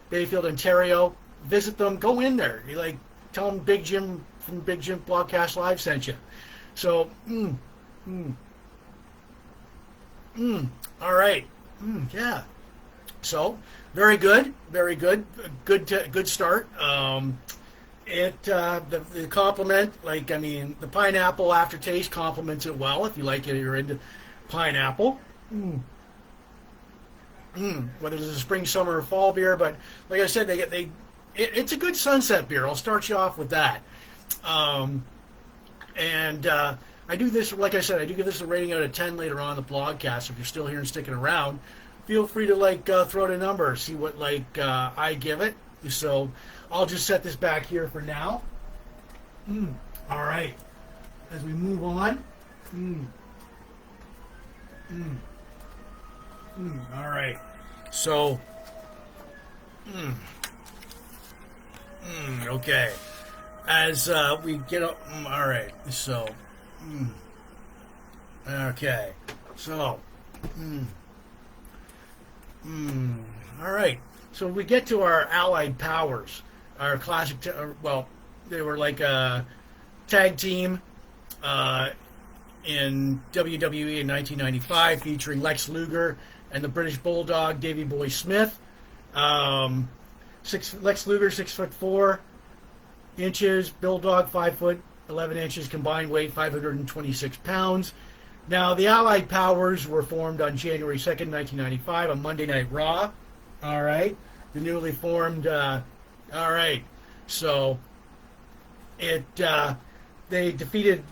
Bayfield, Ontario. Visit them. Go in there. You tell them Big Jim from Big Jim Blogcast Live sent you. So, all right. Yeah. So, very good. Very good. Good start. The compliment, the pineapple aftertaste complements it well. If you like it, you're into pineapple. Whether it's a spring, summer, or fall beer, but like I said, it's a good sunset beer. I'll start you off with that. I do this, like I said, I do give this a rating out of 10 later on in the blogcast. If you're still here and sticking around, feel free to throw out a number, see what I give it. So I'll just set this back here for now. All right. As we move on. All right. So. Okay. As we get up. All right. So. Okay. So. All right. So we get to our Allied Powers, our classic. They were like a tag team in WWE in 1995, featuring Lex Luger and the British Bulldog Davey Boy Smith. Lex Luger 6'4" Bulldog 5'11" combined weight 526 pounds. Now the Allied Powers were formed on January 2nd, 1995 on Monday Night Raw. All right, the newly formed. All right, so they defeated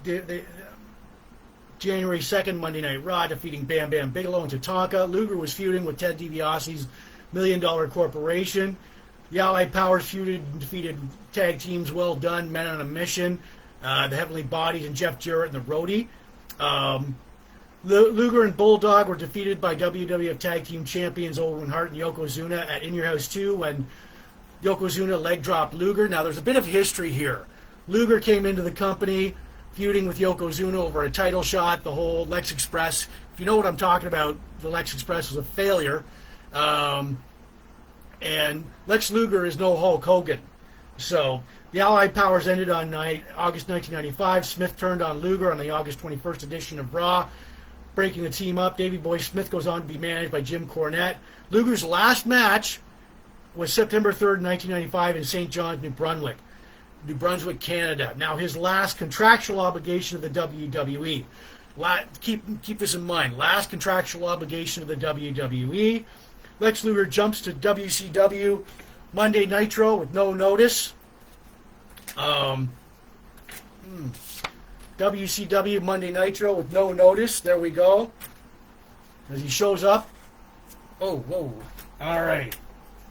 January 2nd, Monday Night Raw, defeating Bam Bam Bigelow and Tatanka. Luger was feuding with Ted DiBiase's $1 Million Corporation. The Allied Powers feuded and defeated tag teams Well Done, Men on a Mission, the Heavenly Bodies, and Jeff Jarrett and the Roadie. Luger and Bulldog were defeated by WWF Tag Team Champions Owen Hart and Yokozuna at In Your House 2 when Yokozuna leg dropped Luger. Now, there's a bit of history here. Luger came into the company feuding with Yokozuna over a title shot, the whole Lex Express. If you know what I'm talking about, the Lex Express was a failure. And Lex Luger is no Hulk Hogan. So the Allied Powers ended on August 1995. Smith turned on Luger on the August 21st edition of Raw, breaking the team up. Davey Boy Smith goes on to be managed by Jim Cornette. Luger's last match was September 3rd, 1995 in St. John's, New Brunswick, Canada. Now, his last contractual obligation of the WWE. Keep this in mind. Last contractual obligation of the WWE. Lex Luger jumps to WCW Monday Nitro with no notice. WCW Monday Nitro with no notice. There we go. As he shows up. Oh, whoa. All right.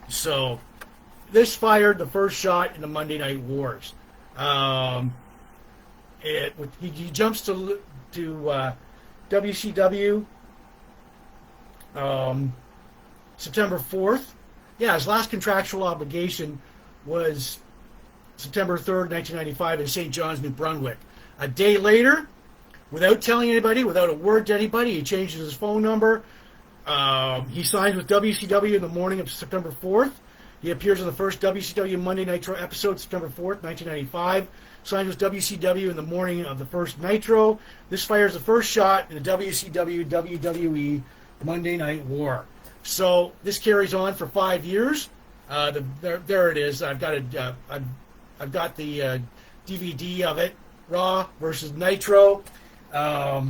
So, this fired the first shot in the Monday Night Wars. He jumps to WCW September 4th. Yeah, his last contractual obligation was September 3rd, 1995 in St. John's, New Brunswick. A day later, without telling anybody, without a word to anybody, he changes his phone number. He signs with WCW in the morning of September 4th. He appears in the first WCW Monday Nitro episode, September 4th, 1995. Signs with WCW in the morning of the first Nitro. This fires the first shot in the WCW WWE Monday Night War. So this carries on for 5 years. There it is. I've got the DVD of it. Raw versus Nitro. For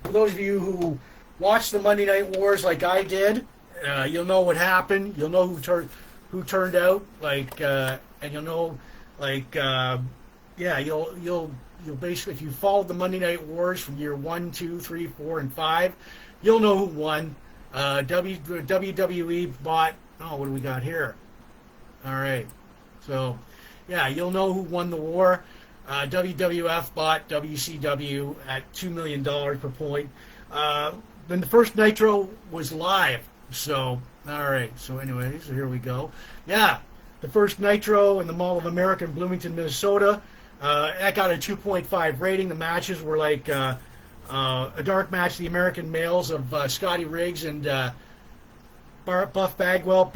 those of you who watched the Monday Night Wars like I did, you'll know what happened. You'll know who turned out. And you'll know, you'll basically, if you followed the Monday Night Wars from year 1, 2, 3, 4, and 5, you'll know who won. WWE bought. Oh, what do we got here? All right. So, yeah, you'll know who won the war. WWF bought WCW at $2 million per point. Then the first Nitro was live. So, all right. So, anyways, so here we go. Yeah, the first Nitro in the Mall of America in Bloomington, Minnesota. That got a 2.5 rating. The matches were like a dark match. The American males of Scotty Riggs and Buff Bagwell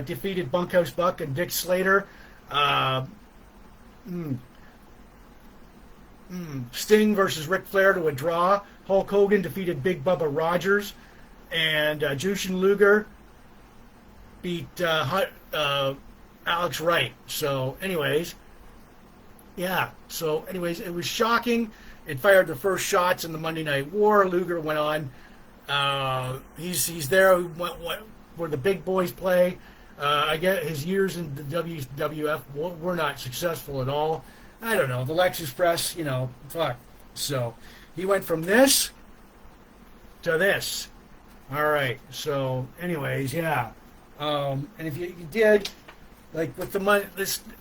defeated Bunkhouse Buck and Dick Slater. Sting versus Ric Flair to a draw. Hulk Hogan defeated Big Bubba Rogers. And Jushin Luger beat Alex Wright. So, anyways, yeah. So, anyways, it was shocking. It fired the first shots in the Monday Night War. Luger went on. He's there where the big boys play. I get his years in the WWF were not successful at all. I don't know. The Lex Express, fuck. So he went from this to this. All right. So, anyways, yeah. And if you did, like with the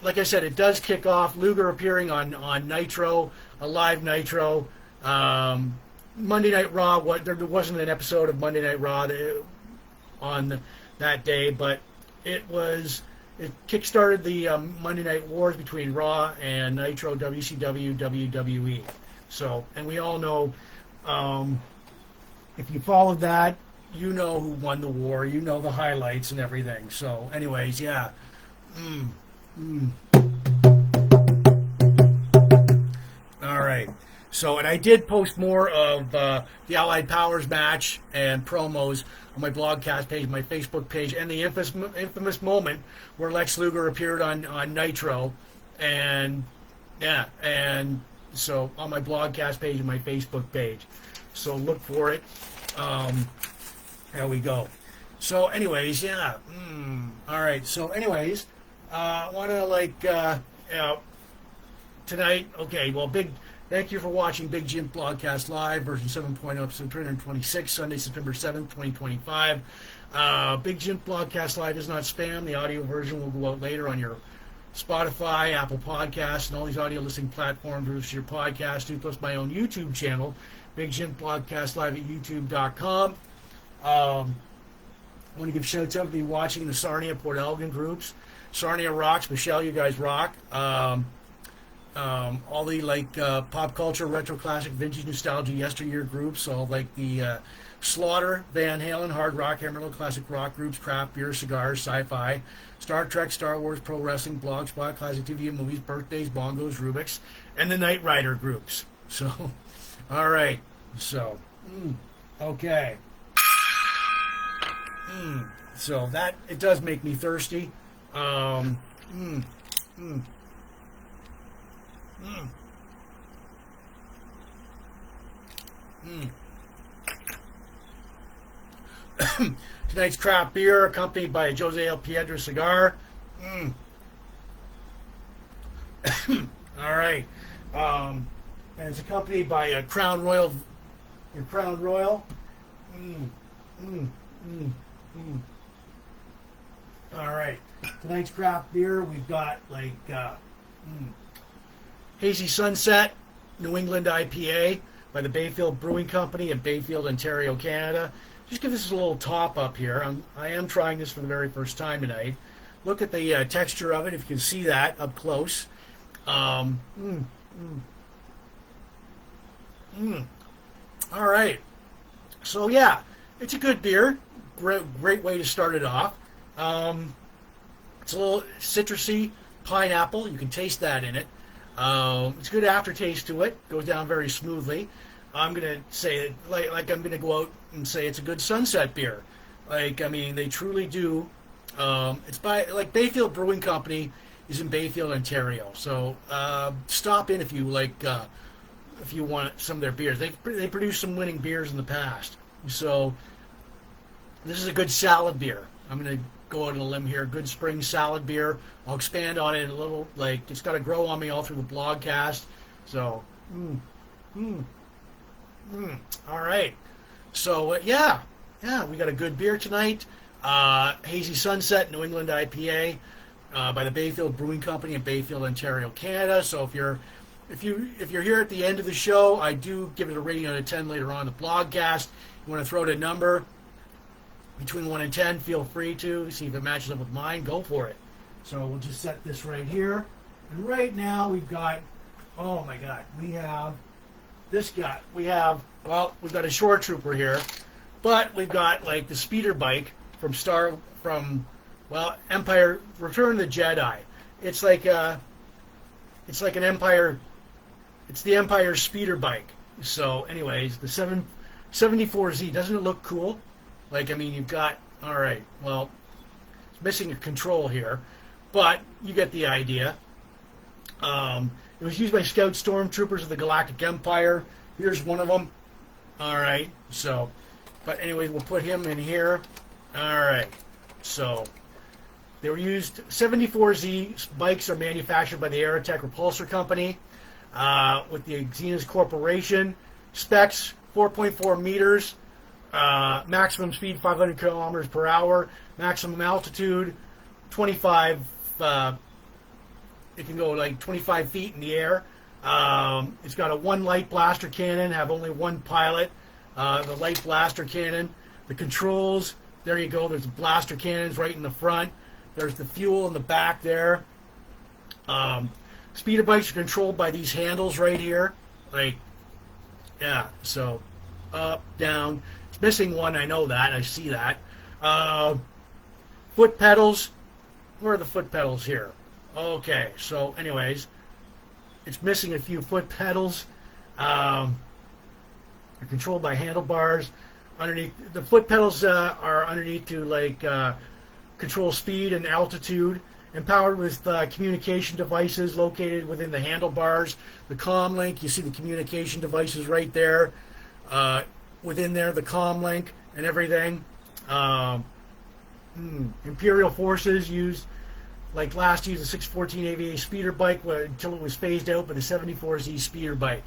like I said, it does kick off. Luger appearing on Nitro, a live Nitro. Monday Night Raw. There wasn't an episode of Monday Night Raw on that day, but it kickstarted the Monday Night Wars between Raw and Nitro, WCW, WWE. So, and we all know, if you followed that, you know who won the war. You know the highlights and everything. So, anyways, yeah. All right. So, and I did post more of the Allied Powers match and promos on my blogcast page, my Facebook page, and the infamous moment where Lex Luger appeared on Nitro, and yeah, and so on my blogcast page and my Facebook page. So look for it. There we go. So, anyways, yeah. All right. So, anyways, I want to tonight. Okay. Well, thank you for watching Big Jim Blogcast Live, version 7.0, episode 326, Sunday, September 7th, 2025. Big Jim Blogcast Live is not spam. The audio version will go out later on your Spotify, Apple Podcasts, and all these audio listening platforms. Produce your podcast, too, plus my own YouTube channel, Big Jim Blogcast Live at youtube.com. I want to give shouts out to be watching the Sarnia Port Elgin groups. Sarnia rocks. Michelle, you guys rock. All the pop culture, retro classic, vintage nostalgia, yesteryear groups. So like the Slaughter, Van Halen, hard rock, hair metal, classic rock groups, craft beer, cigars, sci-fi, Star Trek, Star Wars, pro wrestling, blogspot, classic TV and movies, birthdays, bongos, Rubik's, and the Knightrider groups. So, all right. So, okay. So that, it does make me thirsty. Tonight's craft beer, accompanied by a Jose El Piedra cigar. All right. And it's accompanied by a Crown Royal. Your Crown Royal. All right. Tonight's craft beer, we've got Hazy Sunset, New England IPA by the Bayfield Brewing Company in Bayfield, Ontario, Canada. Just give this a little top up here. I am trying this for the very first time tonight. Look at the texture of it, if you can see that up close. All right. So yeah, it's a good beer. Great way to start it off. It's a little citrusy, pineapple. You can taste that in it. It's a good aftertaste to it. Goes down very smoothly. I'm gonna say it like I'm gonna go out and say it's a good sunset beer. Like, I mean, they truly do. It's by Bayfield Brewing Company is in Bayfield, Ontario. So stop in if you if you want some of their beers. They produced some winning beers in the past. So this is a good salad beer. I'm gonna go out on a limb here. Good spring salad beer. I'll expand on it a little. It's got to grow on me all through the blogcast. So, all right. So yeah, we got a good beer tonight. Hazy Sunset, New England IPA by the Bayfield Brewing Company in Bayfield, Ontario, Canada. So if you're here at the end of the show, I do give it a rating out of 10 later on in the blogcast. You want to throw out a number between 1 and 10, feel free to. See if it matches up with mine, go for it. So we'll just set this right here. And right now we've got, oh my God, we have this guy. We've got a shore trooper here, but we've got the speeder bike from Empire, Return of the Jedi. It's like an Empire, it's the Empire speeder bike. So anyways, the 774Z, doesn't it look cool? You've got, all right, well, it's missing a control here, but you get the idea. It was used by Scout Stormtroopers of the Galactic Empire. Here's one of them. All right, so, but anyway, we'll put him in here. All right, so they were used, 74Z bikes are manufactured by the Aerotech Repulsor Company with the Xenos Corporation. Specs, 4.4 meters. Maximum speed 500 kilometers per hour, maximum altitude 25, it can go 25 feet in the air. It's got a one light blaster cannon, have only one pilot. The light blaster cannon, the controls, there you go, there's the blaster cannons right in the front, there's the fuel in the back there. Speeder bikes are controlled by these handles right here, so up, down. Missing one, I know that. I see that. Foot pedals. Where are the foot pedals here? Okay, so anyways, it's missing a few foot pedals. They're controlled by handlebars. Underneath, the foot pedals are underneath to like control speed and altitude. Empowered with communication devices located within the handlebars. The comm link, you see the communication devices right there. Within there, the comm link and everything. Imperial forces used, like last used a 614 AVA speeder bike until it was phased out by the 74Z speeder bike.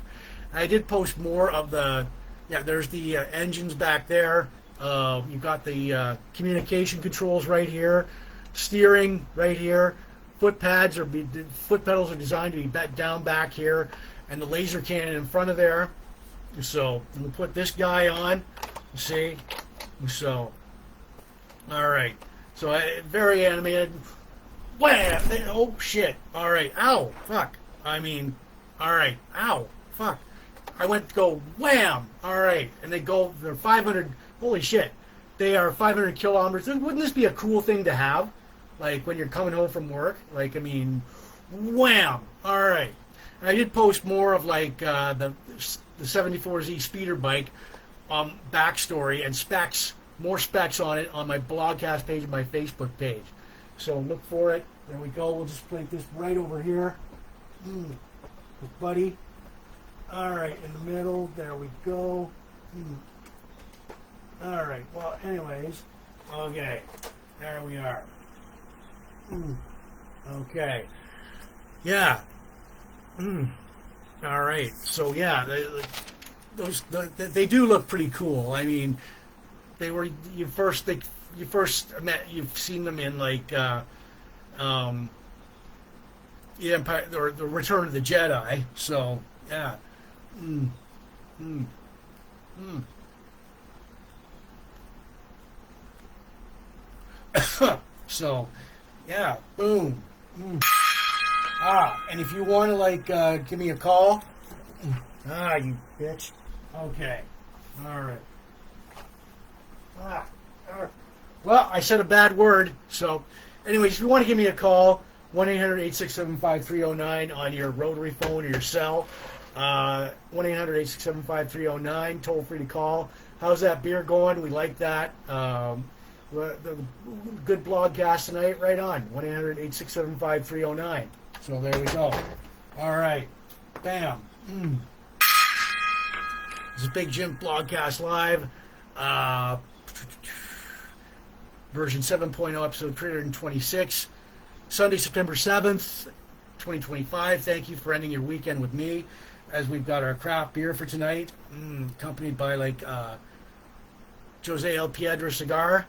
I did post more of the, there's the engines back there. You've got the communication controls right here. Steering right here. Foot pedals are designed to be down back here, and the laser cannon in front of there. So we'll put this guy on. See, so all right. So very animated. Wham! Oh shit! All right. Ow! Fuck! I mean, all right. Ow! Fuck! I went to go wham! All right, and they're 500. Holy shit! They are 500 kilometers. Wouldn't this be a cool thing to have? Like when you're coming home from work, like, I mean, wham! All right. And I did post more of like the 74Z speeder bike backstory and specs, more specs on it on my blogcast page and my Facebook page. So look for it. There we go. We'll just place this right over here. Buddy. All right, in the middle. There we go. All right. Well, anyways, okay. There we are. Okay. Yeah. All right. So yeah, they do look pretty cool. I mean, you've seen them in like the Empire or the Return of the Jedi. So yeah. So yeah, boom. And if you want to like give me a call, you bitch. Okay, all right. Well, I said a bad word. So, anyways, if you want to give me a call, 1-800-867-5309 on your rotary phone or your cell. 1-800-867-5309. Toll free to call. How's that beer going? We like that. The good blogcast tonight, right on. 1-800-867-5309. So there we go. All right. Bam. This is Big Jim Blogcast Live. Version 7.0, episode 326. Sunday, September 7th, 2025. Thank you for ending your weekend with me as we've got our craft beer for tonight, accompanied by like Jose El Piedra cigar.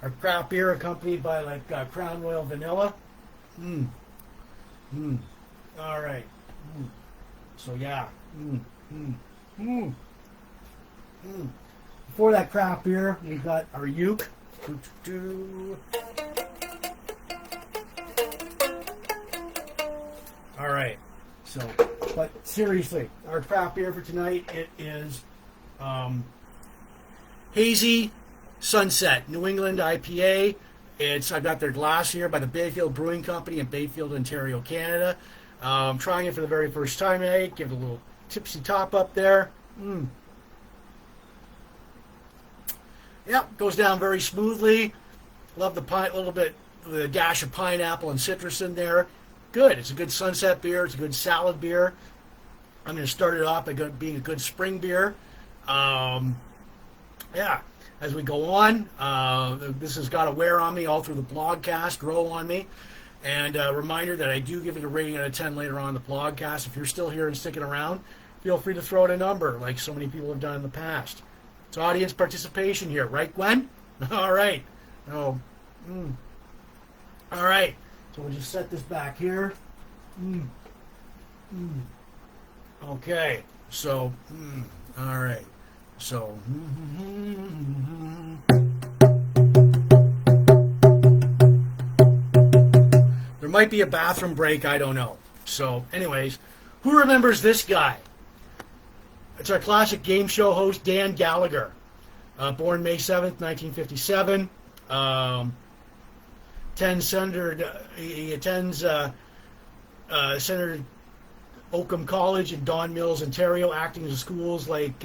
Our craft beer accompanied by like Crown Royal Vanilla. All right. So yeah. Before that craft beer, we got our uke. All right. So, but seriously, our craft beer for tonight, it is Hazy Sunset New England IPA. I got their glass here by the Bayfield Brewing Company in Bayfield, Ontario, Canada. I'm trying it for the very first time tonight. Give it a little tipsy top up there. Yep, goes down very smoothly. Love the little bit, the dash of pineapple and citrus in there. Good. It's a good sunset beer. It's a good salad beer. I'm going to start it off by being a good spring beer. Yeah. As we go on, this has got to wear on me all through the blogcast, grow on me. And a reminder that I do give it a rating out of 10 later on in the blogcast. If you're still here and sticking around, feel free to throw out a number like so many people have done in the past. It's audience participation here, right, Gwen? All right. All right. So we'll just set this back here. Okay. So, all right. So, there might be a bathroom break, I don't know. So, anyways, who remembers this guy? It's our classic game show host, Dan Gallagher. Born May 7th, 1957. He attends Senator Oakham College in Don Mills, Ontario, acting as schools like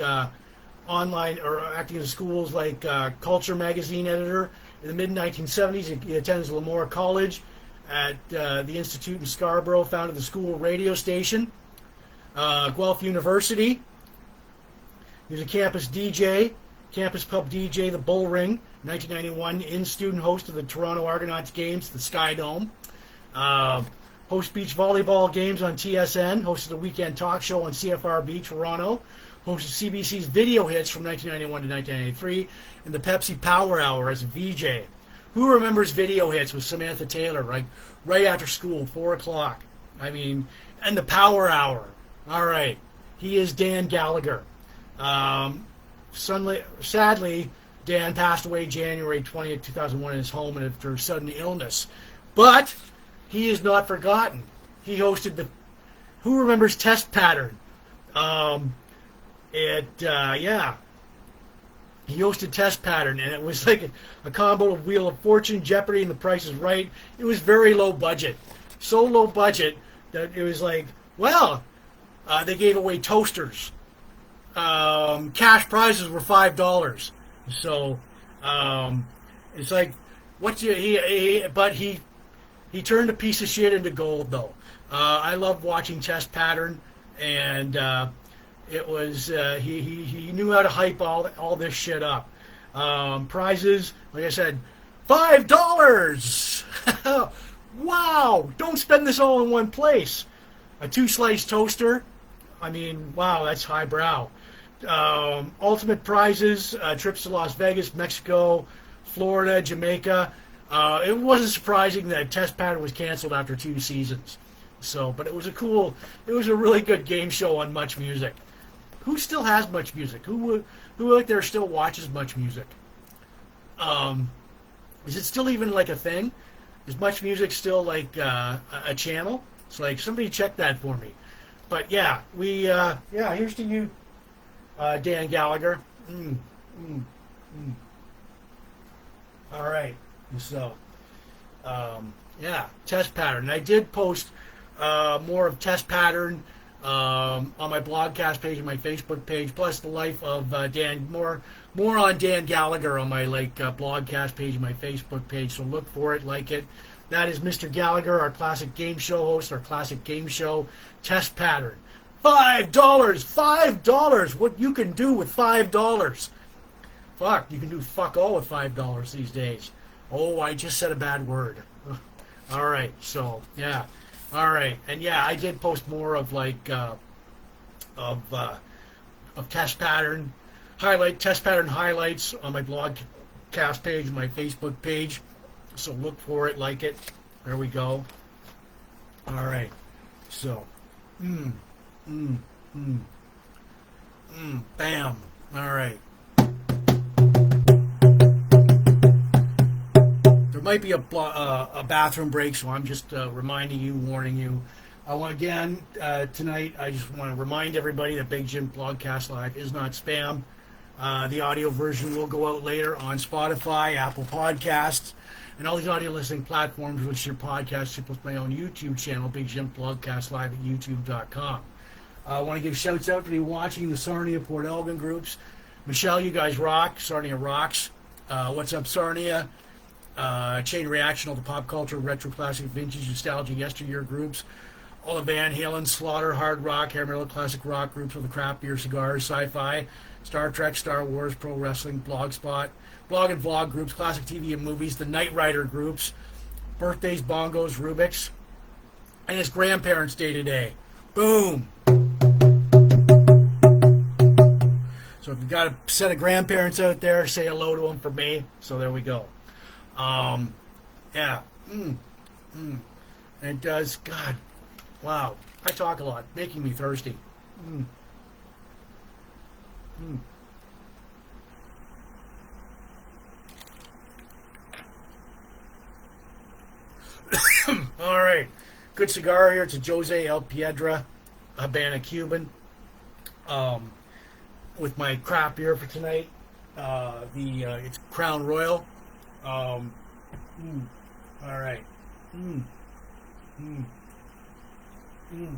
Culture magazine editor. In the mid-1970s, he attends Lemoore College at the Institute in Scarborough, founded the school radio station. Guelph University. He was a campus DJ, campus pub DJ, the Bull Ring, 1991, in-student host of the Toronto Argonauts games, the Sky Dome. Host beach volleyball games on TSN, hosted a weekend talk show on CFRB Toronto, hosted CBC's Video Hits from 1991 to 1993, and the Pepsi Power Hour as a VJ. Who remembers Video Hits with Samantha Taylor, right after school, 4 o'clock? I mean, and the Power Hour. All right. He is Dan Gallagher. Sadly, Dan passed away January 20th, 2001 in his home after sudden illness. But he is not forgotten. He hosted who remembers Test Pattern? He hosted Test Pattern, and it was like a combo of Wheel of Fortune, Jeopardy, and The Price is Right. It was very low budget. So low budget that it was like, well, they gave away toasters. Cash prizes were $5. So it's like, he turned a piece of shit into gold, though. I love watching Test Pattern, and it was he knew how to hype all this shit up. Prizes, like I said, $5. Wow! Don't spend this all in one place. A 2-slice toaster. I mean, wow, that's highbrow. Ultimate prizes, trips to Las Vegas, Mexico, Florida, Jamaica. It wasn't surprising that Test Pattern was canceled after 2 seasons. So, but it was a really good game show on Much Music. Who still has Much Music? Who out there still watches Much Music? Is it still even like a thing? Is Much Music still like a channel? It's like, somebody check that for me. But yeah, here's to you, Dan Gallagher. All right. So, Test Pattern. I did post more of Test Pattern on my blogcast page and my Facebook page, plus the life of Dan. More on Dan Gallagher on my blogcast page and my Facebook page. So look for it, like it. That is Mr. Gallagher, our classic game show host, our classic game show Test Pattern. $5. What you can do with $5? Fuck, you can do fuck all with $5 these days. Oh, I just said a bad word. All right, so yeah, all right, and yeah, I did post more of Test Pattern highlights on my blogcast page, my Facebook page. So look for it, like it. There we go. All right, so, bam. All right. There might be a bathroom break, so I'm just reminding you, warning you. Tonight, I just want to remind everybody that Big Jim Blogcast Live is not spam. The audio version will go out later on Spotify, Apple Podcasts, and all these audio listening platforms, which your podcast, plus my own YouTube channel, Big Jim Blogcast Live at youtube.com. I want to give shouts out to be watching the Sarnia Port Elgin groups. Michelle, you guys rock. Sarnia rocks. What's up, Sarnia? Chain Reaction, all the pop culture, retro, classic, vintage, nostalgia, yesteryear groups. All the Van Halen, Slaughter, hard rock, hair metal, classic rock groups with the craft beer, cigars, sci-fi, Star Trek, Star Wars, pro wrestling, blogspot, blog and vlog groups, classic TV and movies, the Knightrider groups, birthdays, bongos, Rubik's, and it's Grandparents' Day today. Boom! So if you've got a set of grandparents out there, say hello to them for me. So there we go. Yeah. And it does, God, wow. I talk a lot, making me thirsty. All right. Good cigar here. It's a Jose El Piedra Habana Cuban. With my craft beer for tonight. It's Crown Royal. All right. Mm. Mm. Mm.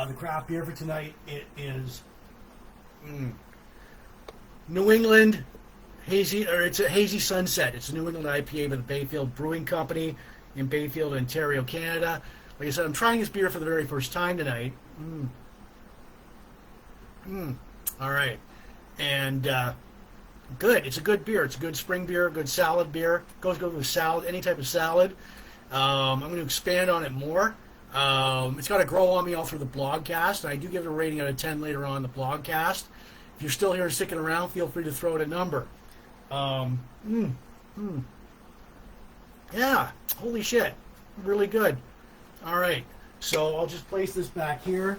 The craft beer for tonight, it is New England Hazy, or it's a Hazy Sunset. It's a New England IPA by the Bayfield Brewing Company in Bayfield, Ontario, Canada. Like I said, I'm trying this beer for the very first time tonight. All right. And good. It's a good beer. It's a good spring beer, good salad beer. Goes good with salad, any type of salad. I'm going to expand on it more. It's got to grow on me all through the blogcast. I do give it a rating out of 10 later on in the blogcast. If you're still here and sticking around, feel free to throw it a number. Yeah, holy shit. Really good. All right, so I'll just place this back here.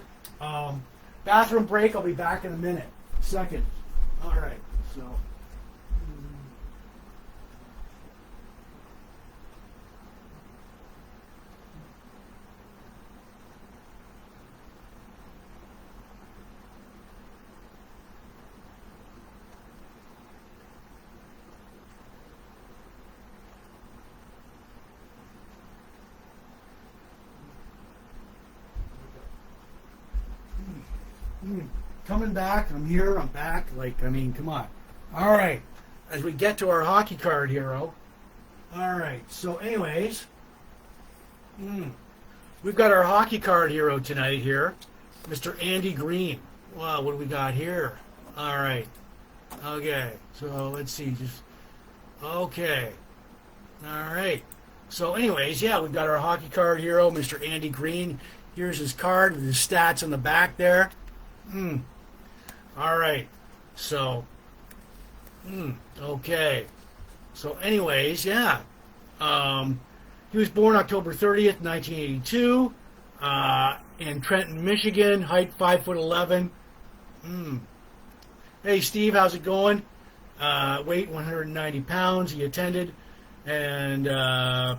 Bathroom break. I'll be back in a minute. Second. All right, so... Coming back, I'm here, I'm back. Like, I mean, come on. All right, as we get to our hockey card hero. All right, so anyways, we've got our hockey card hero tonight here, Mr. Andy Greene. Wow, what do we got here? All right, okay, so let's see, okay. All right, so anyways, yeah, we've got our hockey card hero, Mr. Andy Greene. Here's his card with his stats on the back there. All right. So, okay. So, anyways, yeah. He was born October 30th, 1982, in Trenton, Michigan. Height 5'11". Hey, Steve, how's it going? Weight 190 pounds. He attended and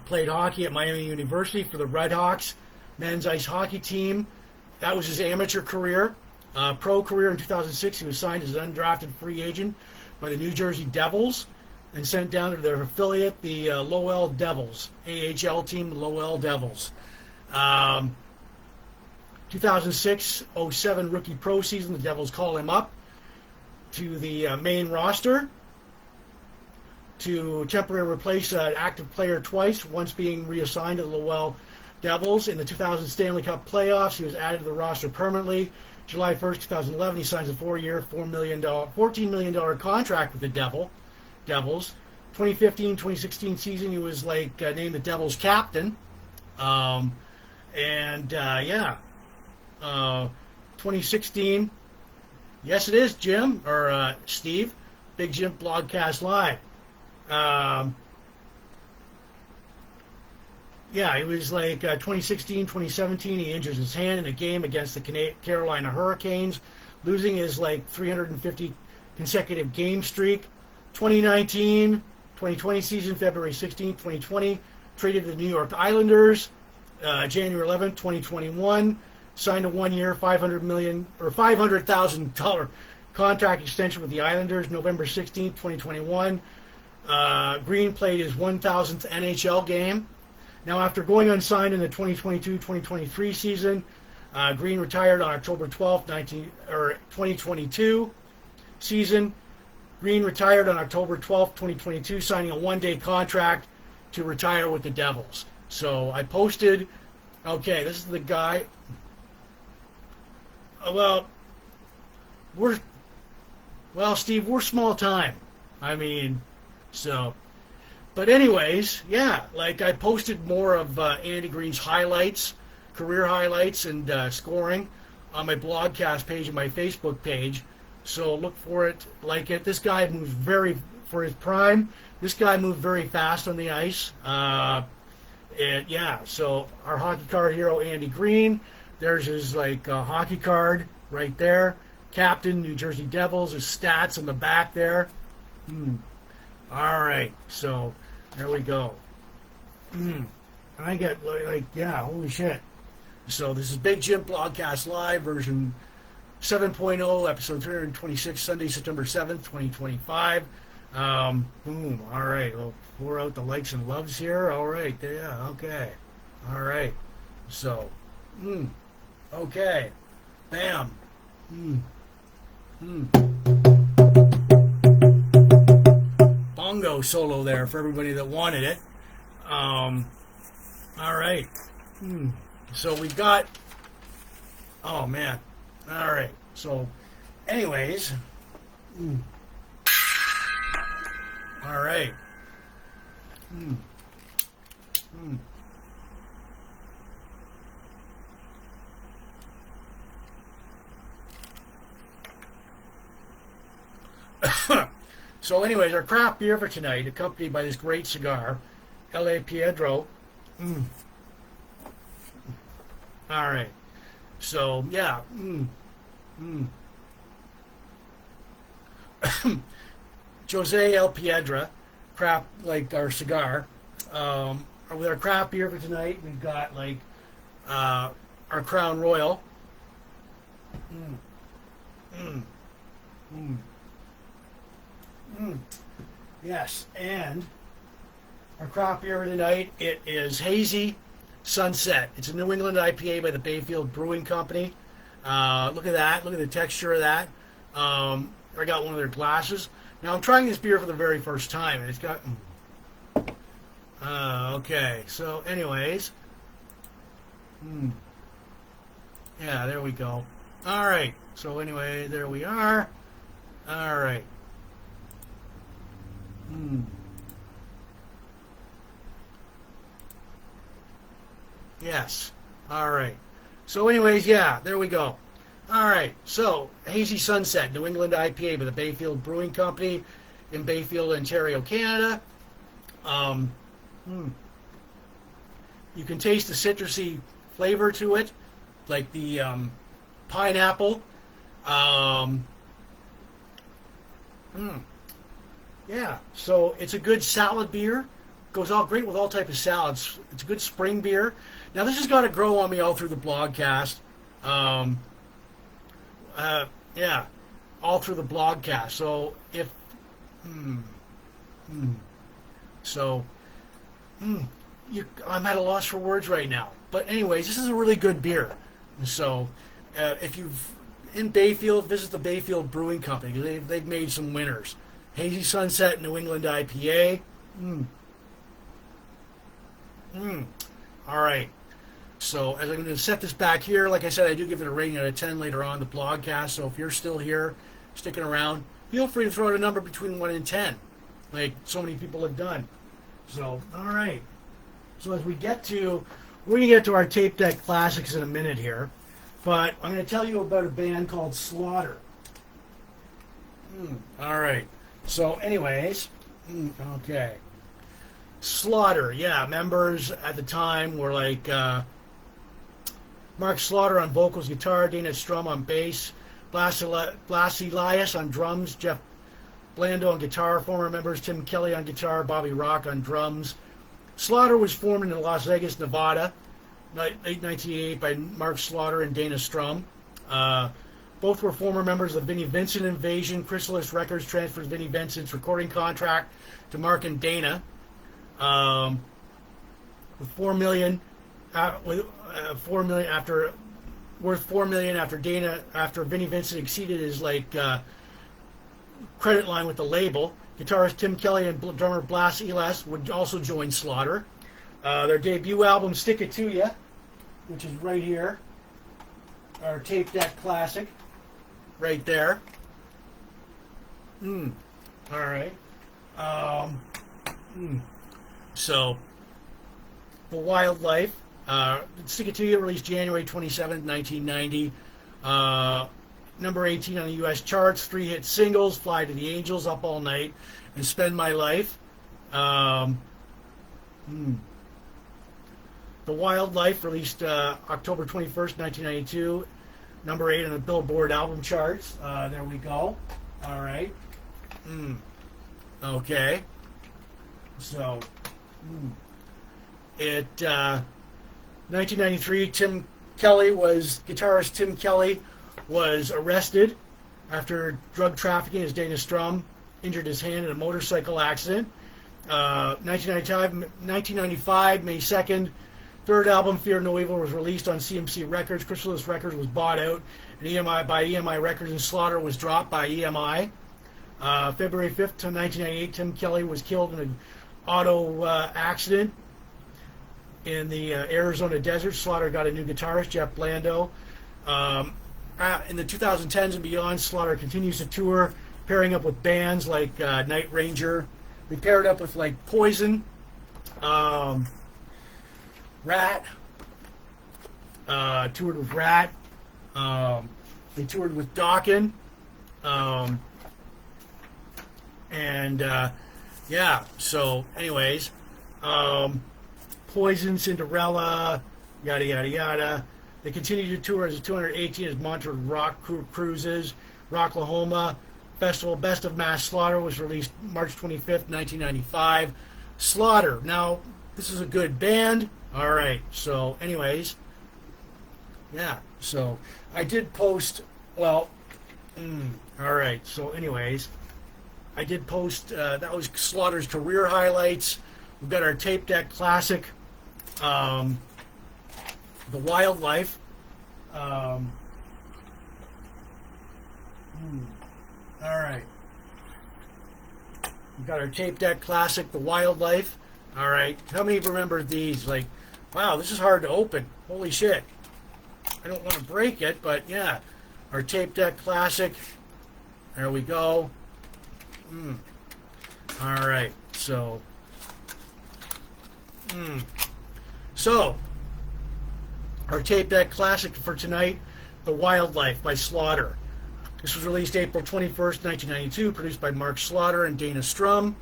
played hockey at Miami University for the Redhawks men's ice hockey team. That was his amateur career. Pro career in 2006, he was signed as an undrafted free agent by the New Jersey Devils and sent down to their affiliate, the Lowell Devils, AHL team, Lowell Devils. 2006-07 rookie pro season, the Devils call him up to the main roster to temporarily replace an active player twice, once being reassigned to the Lowell Devils. In the 2000 Stanley Cup playoffs, he was added to the roster permanently. July 1st, 2011, he signs a 4-year, $14 million contract with the Devils. 2015-2016 season, he was named the Devils captain. 2016, yes it is, Jim, or Steve, Big Jim Blogcast Live. Yeah, it was 2016, 2017, he injures his hand in a game against the Carolina Hurricanes, losing his 350 consecutive game streak. 2019, 2020 season, February 16, 2020, traded to the New York Islanders. January 11, 2021, signed a 1-year, $500,000 contract extension with the Islanders. November 16, 2021, Greene played his 1,000th NHL game. Now, after going unsigned in the 2022-2023 season, Greene retired on October 12, 2022 season. Greene retired on October 12, 2022, signing a one-day contract to retire with the Devils. So I posted, okay, this is the guy. Steve, we're small time. I mean, so... But anyways, yeah, I posted more of Andy Greene's highlights, career highlights, and scoring on my blogcast page and my Facebook page. So look for it, like it. This guy moves for his prime, this guy moved very fast on the ice. So our hockey card hero, Andy Greene, there's his hockey card right there. Captain, New Jersey Devils, his stats on the back there. All right, so there we go. I get holy shit. So this is Big Jim Blogcast Live, version 7.0, episode 326, Sunday, September 7th, 2025. Boom. All right. We'll pour out the likes and loves here. All right. Yeah. Okay. All right. So, okay. Bam. Bongo solo there for everybody that wanted it. All right. So we've got. Oh man. All right. So, anyways. All right. So anyways, our craft beer for tonight, accompanied by this great cigar, L.A. Piedro. All right. So, yeah. Jose El Piedra, craft, like our cigar. With our craft beer for tonight, we've got, like, our Crown Royal. Yes, and our craft beer tonight, it is Hazy Sunset. It's a New England IPA by the Bayfield Brewing Company. Look at that. Look at the texture of that. I got one of their glasses. Now, I'm trying this beer for the very first time, and it's got... okay, so anyways. Yeah, there we go. All right, so anyway, there we are. All right. Yes. All right. So anyways, yeah, there we go. All right. So, Hazy Sunset, New England IPA by the Bayfield Brewing Company in Bayfield, Ontario, Canada. You can taste the citrusy flavor to it, like the pineapple. Yeah, so it's a good salad beer. Goes all great with all type of salads. It's a good spring beer. Now this has got to grow on me all through the blogcast. Yeah, all through the blogcast. So if, I'm at a loss for words right now. But anyways, this is a really good beer. So if you've in Bayfield, visit the Bayfield Brewing Company. They've made some winners. Hazy Sunset New England IPA. All right. So as I'm going to set this back here, like I said, I do give it a rating out of 10 later on the blogcast. So if you're still here, sticking around, feel free to throw out a number between 1 and 10, like so many people have done. So, all right. So as we're going to get to our tape deck classics in a minute here, but I'm going to tell you about a band called Slaughter. All right. So anyways, okay. Slaughter, yeah, members at the time were like Mark Slaughter on vocals, guitar, Dana Strum on bass, Blas Elias on drums, Jeff Blando on guitar, former members Tim Kelly on guitar, Bobby Rock on drums. Slaughter was formed in Las Vegas, Nevada, late 1988 by Mark Slaughter and Dana Strum. Both were former members of Vinnie Vincent Invasion. Chrysalis Records transfers Vinnie Vincent's recording contract to Mark and Dana. With $4 million after Vinnie Vincent exceeded his credit line with the label. Guitarist Tim Kelly and drummer Blas Elias would also join Slaughter. Their debut album Stick It To Ya, which is right here, our tape deck classic, right there. All right. So, The Wildlife, Stick It To You, released January 27th, 1990. Number 18 on the U.S. charts, 3 hit singles, Fly to the Angels, Up All Night, and Spend My Life. The Wildlife, released October 21st, 1992. Number 8 on the Billboard album charts. There we go. All right. Okay. So, 1993, guitarist Tim Kelly was arrested after drug trafficking as Dana Strum injured his hand in a motorcycle accident. 1995, May 2nd, third album, Fear No Evil, was released on CMC Records. Chrysalis Records was bought out and by EMI Records, and Slaughter was dropped by EMI. February 5th to 1998, Tim Kelly was killed in an auto accident in the Arizona desert. Slaughter got a new guitarist, Jeff Blando. In the 2010s and beyond, Slaughter continues to tour, pairing up with bands like Night Ranger. They paired up with like Poison, Rat. Toured with Rat. They toured with Dokken. Yeah, so anyways, Poison, Cinderella, yada yada yada. They continue to tour as the 218 as Montreux Rock Cruises. Rocklahoma Festival Best of Mass Slaughter was released March 25th, 1995. Slaughter. Now, this is a good band. All right, so anyways, yeah, so I did post, well, all right, so anyways, I did post, that was Slaughter's career highlights. We've got our tape deck classic, The Wildlife. All right. We've got our tape deck classic, The Wildlife. All right. How many remember these? Like, wow, this is hard to open. Holy shit. I don't want to break it, but yeah. Our tape deck classic. There we go. All right. So, So, our tape deck classic for tonight, The Wildlife by Slaughter. This was released April 21st, 1992, produced by Mark Slaughter and Dana Strum.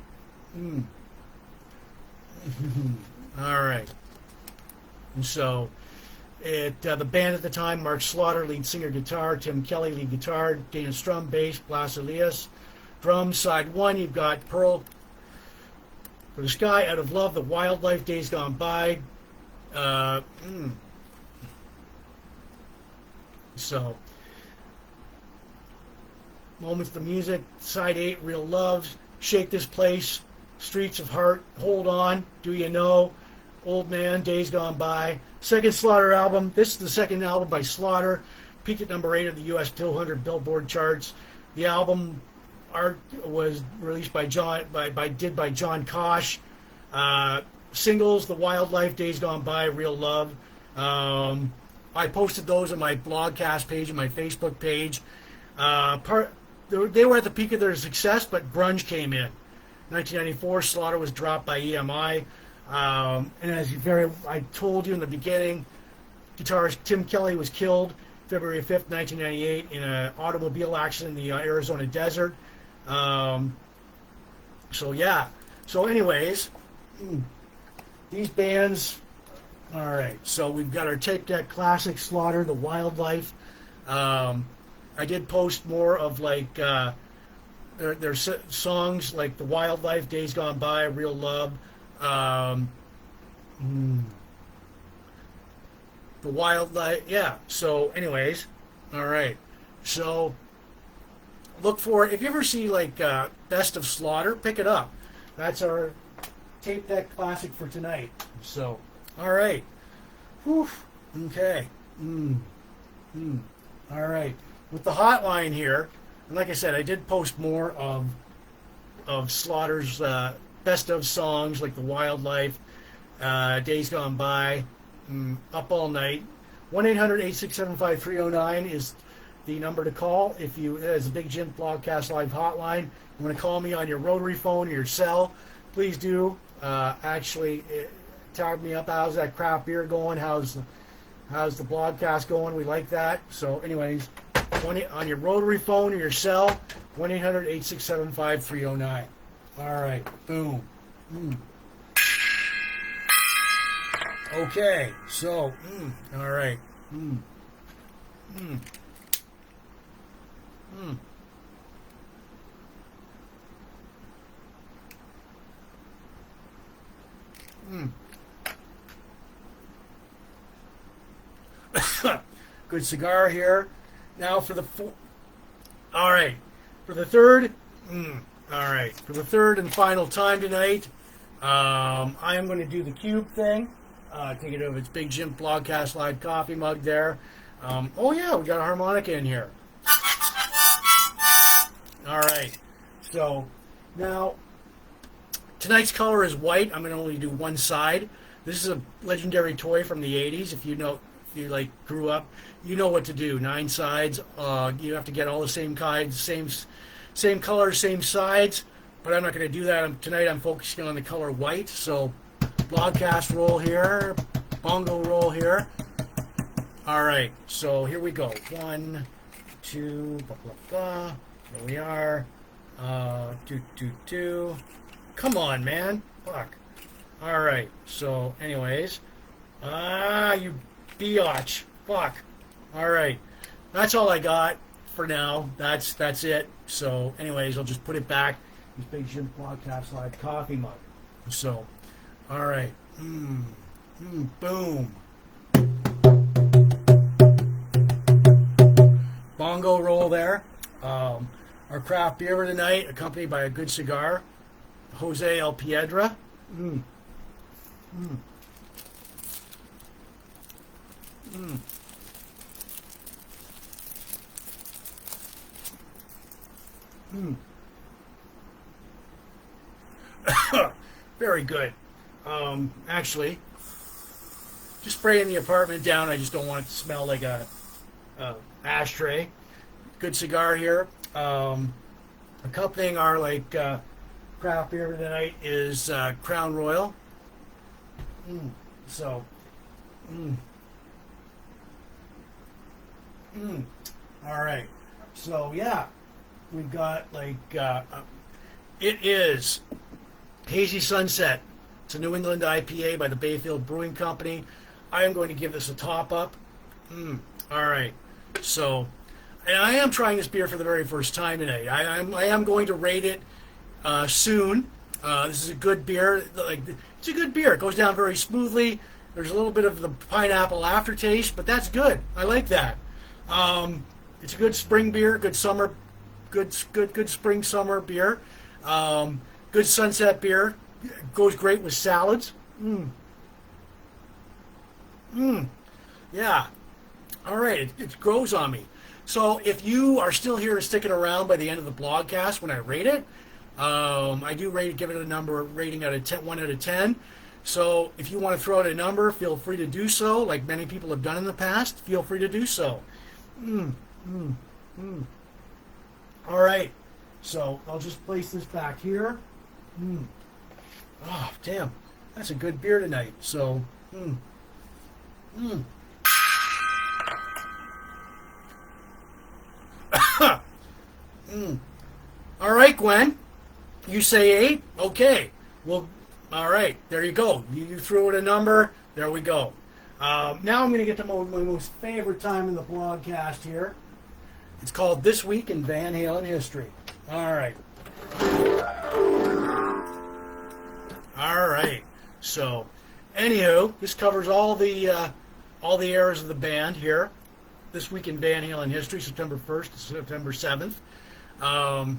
All right. And so, the band at the time, Mark Slaughter, lead singer guitar, Tim Kelly, lead guitar, Dana Strum, bass, Blas Elias, drums. Side 1, you've got Pearl for the Sky, Out of Love, The Wildlife, Days Gone By. So, Moments of Music, Side 8, Real Love, Shake This Place, Streets of Heart, Hold On, Do You Know, Old Man, Days Gone By. Second Slaughter album. This is the second album by Slaughter. Peaked at number 8 of the U.S. 200 Billboard charts. The album art was released by John Kosh. Singles, The Wildlife, Days Gone By, Real Love. I posted those on my Blogcast page and my Facebook page. They were at the peak of their success, but grunge came in. 1994, Slaughter was dropped by EMI. And as I told you in the beginning, guitarist Tim Kelly was killed February 5th, 1998 in an automobile accident in the Arizona desert. So yeah. So anyways, these bands. All right. So we've got our tape deck classic, Slaughter, The Wildlife. I did post more of like their songs like The Wildlife, Days Gone By, Real Love. The Wildlife, yeah. So anyways, all right. So look for it. If you ever see like Best of Slaughter, pick it up. That's our tape deck classic for tonight. So, all right. Whew. Okay. All right. With the hotline here, and like I said, I did post more of Slaughter's best of songs like The Wildlife, Days Gone By, Up All Night. 1-800-867-5309 is the number to call if you, as a Big Jim Blogcast Live hotline. You want to call me on your rotary phone or your cell, please do. Actually, tag me up. How's that craft beer going? How's the blogcast going? We like that. So anyways, on your rotary phone or your cell, 1-800-867-5309. All right, boom. Okay, so, all right. Good cigar here. Now for the all right, for the third. All right, for the third and final time tonight, I am going to do the cube thing. Take it over its Big Jim Blogcast Live coffee mug there. Oh yeah, we got a harmonica in here. All right, so now tonight's color is white. I'm going to only do one side. This is a legendary toy from the 80s. If you know, if you like grew up, you know what to do. 9 sides. You have to get all the same kinds, same colors, same sides. But I'm not going to do that. Tonight I'm focusing on the color white. So broadcast roll here, bongo roll here. All right, so here we go. 1, 2, blah, blah, blah. There we are. 2, 2, 2. Come on, man. Fuck. All right, so anyways. You biatch. Fuck. All right. That's all I got for now. That's it. So anyways, I'll just put it back. This Big Jim Blogcast Live coffee mug. So, all right. Boom. Bongo roll there. Our craft beer of tonight, accompanied by a good cigar. Jose El Piedra. Very good. Actually, just spraying the apartment down. I just don't want it to smell like a ashtray. Good cigar here. Accompanying our craft beer tonight is Crown Royal. All right. So yeah, we've got it is Hazy Sunset. It's a New England IPA by the Bayfield Brewing Company. I am going to give this a top up. All right. So, and I am trying this beer for the very first time tonight. I am going to rate it soon. This is a good beer. It's a good beer. It goes down very smoothly. There's a little bit of the pineapple aftertaste, but that's good. I like that. It's a good spring beer, good summer, good spring summer beer. Good sunset beer. Goes great with salads. Yeah. All right. It grows on me. So if you are still here sticking around by the end of the blogcast when I rate it, I do give it a rating out of 10, 1 out of 10. So if you want to throw out a number, feel free to do so. Like many people have done in the past, feel free to do so. All right. So I'll just place this back here. Oh, damn. That's a good beer tonight. So, All right, Gwen. You say 8? Okay. Well, all right. There you go. You threw it a number. There we go. Now I'm going to get to my most favorite time in the broadcast here. It's called This Week in Van Halen History. All right. All right. So, anywho, this covers all the eras of the band here. This Week in Van Halen History, September 1st to September 7th. All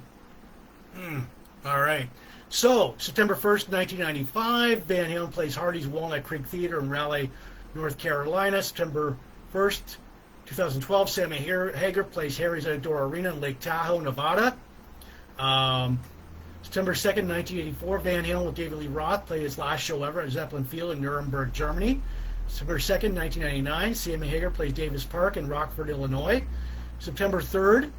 right. So, September 1st, 1995, Van Halen plays Hardy's Walnut Creek Theater in Raleigh, North Carolina. September 1st, 2012, Sammy Hagar plays Harry's Outdoor Arena in Lake Tahoe, Nevada. September 2nd, 1984, Van Halen with David Lee Roth played his last show ever at Zeppelin Field in Nuremberg, Germany. September 2nd, 1999, Sammy Hagar plays Davis Park in Rockford, Illinois. September 3rd,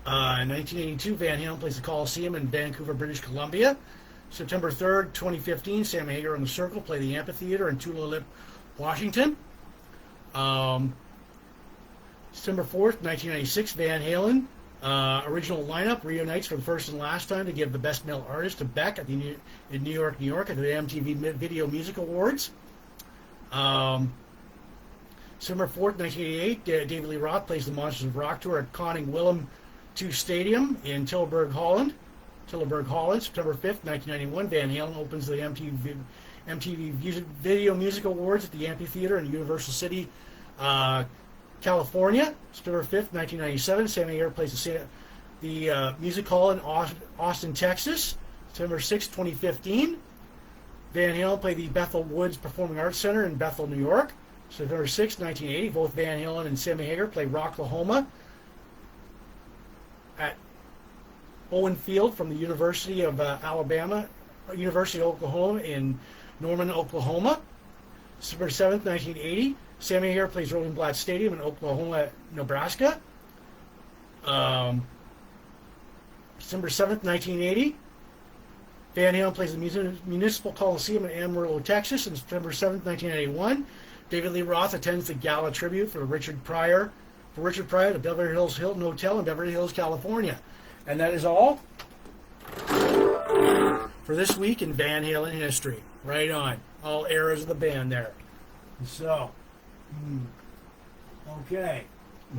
1982, Van Halen plays the Coliseum in Vancouver, British Columbia. September 3rd, 2015, Sammy Hagar and the Circle play the Amphitheater in Tulalip, Washington. September 4th, 1996, Van Halen, original lineup, reunites for the first and last time to give the Best Male Artist to Beck in New York at the MTV Video Music Awards. December 4th, 1988, David Lee Roth plays the Monsters of Rock tour at Conning Willem II Stadium in Tilburg, Holland. September 5th, 1991, Van Halen opens the MTV Video Music Awards at the Amphitheater in Universal City, California. September 5th, 1997, Sammy Hagar plays the the Music Hall in Austin, Texas, September 6, 2015. Van Halen played the Bethel Woods Performing Arts Center in Bethel, New York, September 6, 1980. Both Van Halen and Sammy Hagar played Rocklahoma at Owen Field from the University of University of Oklahoma in Norman, Oklahoma. September 7th, 1980. Sammy Hagar plays Rosenblatt Stadium in Oklahoma, Nebraska. December 7th, 1980. Van Halen plays the Municipal Coliseum in Amarillo, Texas, on September 7th, 1981. David Lee Roth attends the gala tribute for Richard Pryor at the Beverly Hills Hilton Hotel in Beverly Hills, California. And that is all for this week in Van Halen history. Right on. All eras of the band there. So, okay.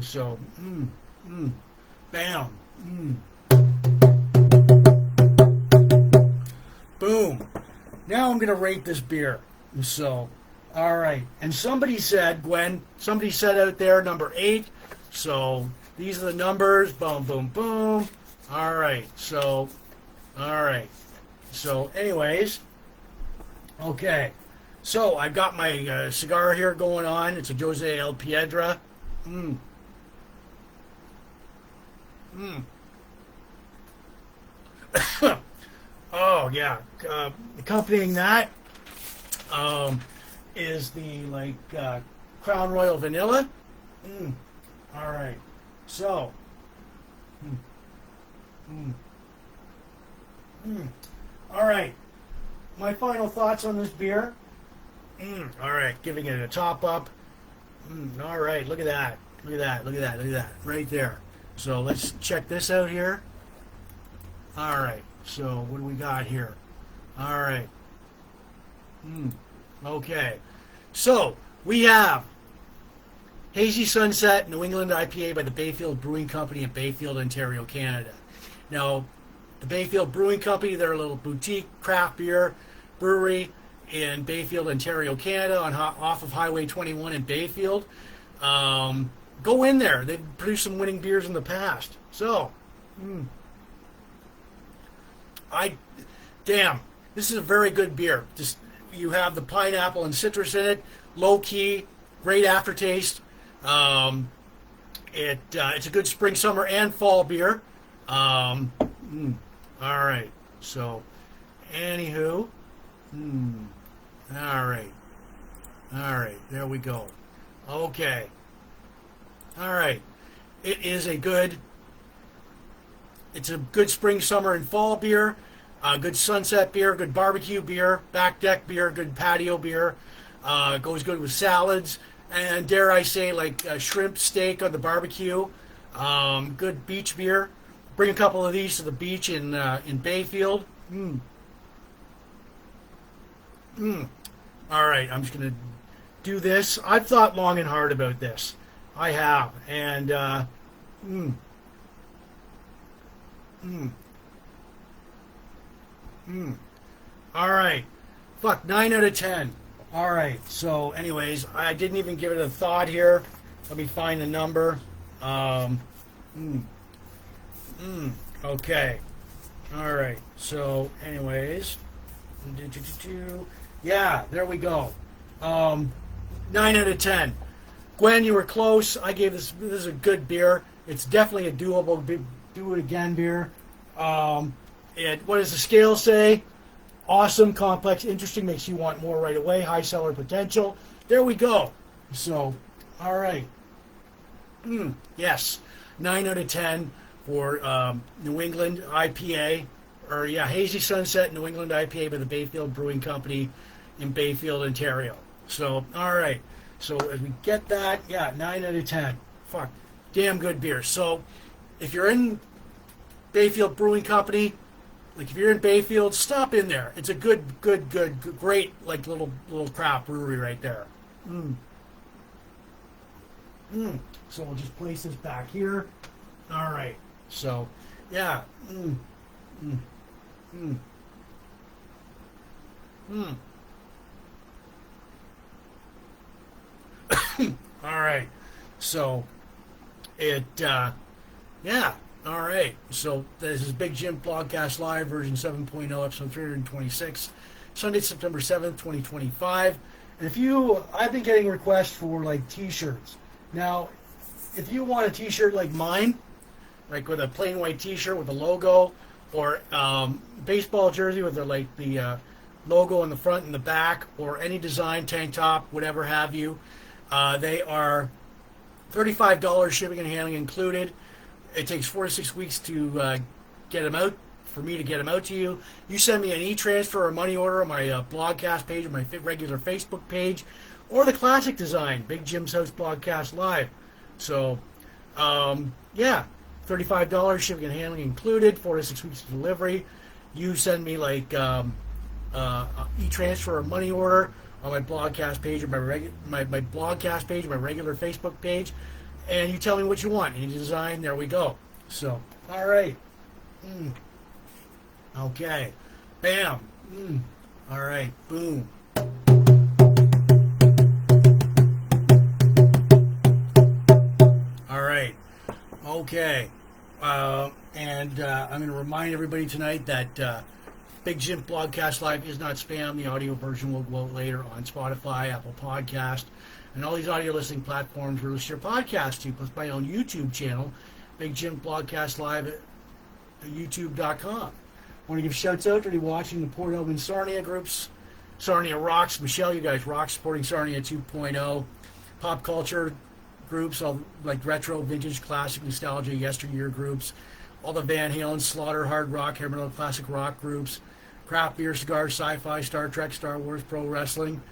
So, bam. Boom. Now I'm going to rate this beer. So, all right. And somebody said, Gwen, somebody said out there, number 8. So, these are the numbers. Boom, boom, boom. All right. So, all right. So, anyways, okay. So, I've got my cigar here going on. It's a Jose El Piedra. Oh, yeah. Accompanying that is the, Crown Royal Vanilla. All right. So, all right. My final thoughts on this beer. All right. Giving it a top up. All right. Look at that. Look at that. Look at that. Look at that. Right there. So let's check this out here. All right. So what do we got here? All right. Okay. So we have Hazy Sunset New England IPA by the Bayfield Brewing Company in Bayfield, Ontario, Canada. Now, the Bayfield Brewing Company, they're a little boutique craft beer brewery in Bayfield, Ontario, Canada, off of Highway 21 in Bayfield. Go in there. They've produced some winning beers in the past. So, this is a very good beer. Just you have the pineapple and citrus in it, low key, great aftertaste. It's a good spring, summer, and fall beer. All right. So, anywho, all right. There we go. Okay. All right. It's a good spring, summer, and fall beer. Good sunset beer, good barbecue beer, back deck beer, good patio beer. Goes good with salads, and dare I say, shrimp steak on the barbecue. Good beach beer. Bring a couple of these to the beach in Bayfield. All right, I'm just gonna do this. I've thought long and hard about this. I have, and all right. Fuck, 9 out of 10. All right. So, anyways, I didn't even give it a thought here. Let me find the number. Okay. All right. So, anyways, yeah, there we go. 9 out of 10. Gwen, you were close. I gave this is a good beer. It's definitely a doable do it again beer. What does the scale say? Awesome, complex, interesting, makes you want more right away. High seller potential. There we go. So, all right. Yes, 9 out of 10 for New England IPA, Hazy Sunset New England IPA by the Bayfield Brewing Company in Bayfield, Ontario. So, all right. So as we get that, 9 out of 10. Fuck, damn good beer. So, if you're in Bayfield Brewing Company, if you're in Bayfield, stop in there. It's a good, great, little craft brewery right there. So we'll just place this back here. All right. So, yeah. All right. So, All right. So this is Big Jim Blogcast Live, version 7.0, episode 326, Sunday, September 7th, 2025. And I've been getting requests for like T-shirts. Now, if you want a T-shirt like mine, like with a plain white T-shirt with a logo, or baseball jersey with the logo in the front and the back, or any design, tank top, whatever have you, they are $35 shipping and handling included. It takes 4 to 6 weeks to get them out, for me to get them out to you. You send me an e-transfer or money order on my blogcast page, or my regular Facebook page, or the classic design, Big Jim's House Blogcast Live. So, yeah, $35 shipping and handling included, 4 to 6 weeks of delivery. You send me like e-transfer or money order on my blogcast page, or my blogcast page, or my regular Facebook page, and you tell me what you want. Any design, there we go. So, all right. Okay. Bam. All right. Boom. All right. Okay. And I'm going to remind everybody tonight that Big Jim Blogcast Live is not spam. The audio version will go out later on Spotify, Apple Podcast, and all these audio listening platforms where you listen to your podcast to, plus my own YouTube channel, Big Jim Blogcast Live at youtube.com. I want to give shouts out to everybody watching the Port Elgin Sarnia groups. Sarnia rocks. Michelle, you guys rock, supporting Sarnia 2.0. Pop culture groups, all like retro, vintage, classic, nostalgia, yesteryear groups. All the Van Halen, Slaughter, hard rock, hair metal, classic rock groups. Craft beer, cigars, sci-fi, Star Trek, Star Wars, pro wrestling.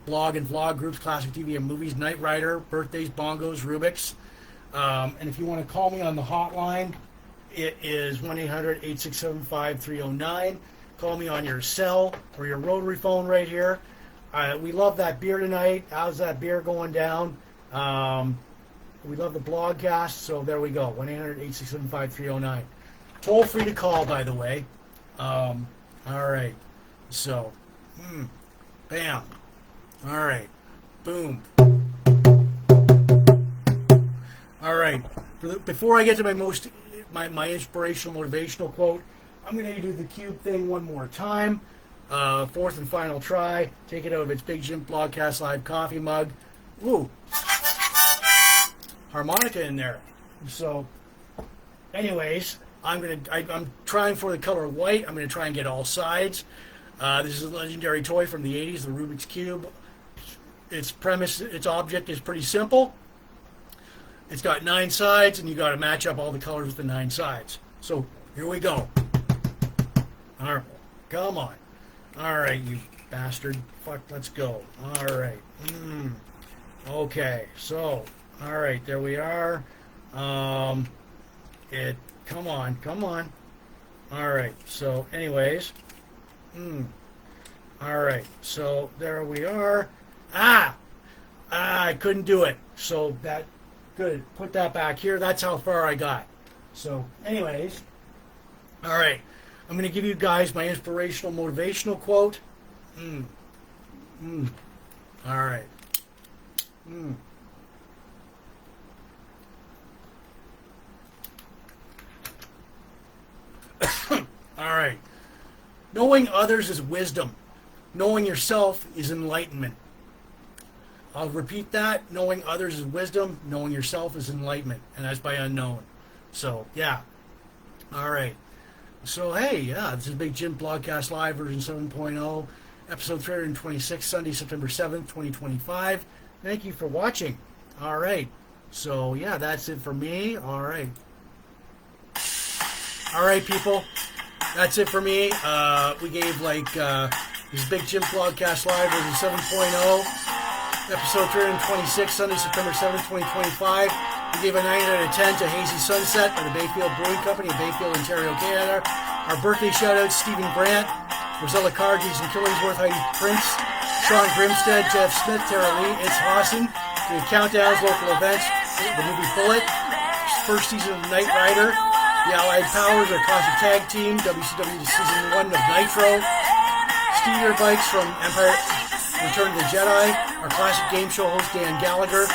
Blog and vlog groups, classic TV and movies, Knightrider, birthdays, bongos, Rubik's. And if you want to call me on the hotline, it is 1-800-867-5309. Call me on your cell or your rotary phone right here. We love that beer tonight. How's that beer going down? We love the blogcast, so there we go. 1-800-867-5309. Toll free to call, by the way. All right. So, bam. All right. Boom. All right. Before I get to my inspirational, motivational quote, I'm going to do the cube thing one more time. Fourth and final try. Take it out of its Big Jim Blogcast Live coffee mug. Woo. Harmonica in there. So, anyways, I'm trying for the color white. I'm going to try and get all sides. This is a legendary toy from the 80s, the Rubik's Cube. Its object is pretty simple. It's got 9 sides, and you got to match up all the colors with the 9 sides. So, here we go. All right. Come on. All right, you bastard. Fuck, let's go. All right. Okay, so, all right, there we are. Come on. All right, so, anyways. All right, so, there we are. I couldn't do it. So, good. Put that back here. That's how far I got. So, anyways. All right. I'm going to give you guys my inspirational, motivational quote. All right. All right. Knowing others is wisdom. Knowing yourself is enlightenment. I'll repeat that. Knowing others is wisdom. Knowing yourself is enlightenment. And that's by unknown. So, yeah. All right. So, hey, yeah, this is Big Jim Blogcast Live, version 7.0, episode 326, Sunday, September 7th, 2025. Thank you for watching. All right. So, yeah, that's it for me. All right. All right, people. That's it for me. We gave, this is Big Jim Blogcast Live, version 7.0, episode 326, Sunday, September 7th, 2025. We gave a 9 out of 10 to Hazy Sunset by the Bayfield Brewing Company in Bayfield, Ontario, Canada. Our birthday shout-outs, Stephen Grant, Rosella Cargies and Killingsworth, Heidi Prince, Sean Grimstead, Jeff Smith, Tara Lee, It's Hawson. The countdowns, local events, the Movie-Bullitt, first season of Knightrider, The Allied Powers, our classic tag team, WCW Season 1 of Nitro, Steer Bikes from Empire, Return of the Jedi, our classic game show host, Dan Gallagher,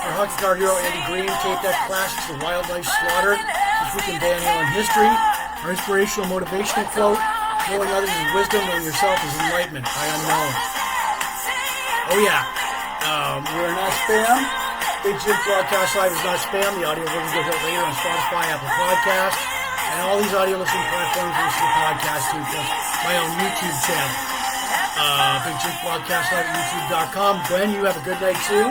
Our hockey card hero, Andy Greene, Cape Deck Classics, The Wildlife Slaughter, This Week in Van Halen History. Our inspirational motivational quote, knowing others is wisdom, knowing yourself is enlightenment by unknown. Oh yeah, we're not spam. Big Jims Blogcast Live is not spam. The audio version goes out later on Spotify, Apple Podcasts, and all these audio listening platforms listen to the podcast too, plus my own YouTube channel. Big Jims Blogcast Live at YouTube.com. Glenn, you have a good night too.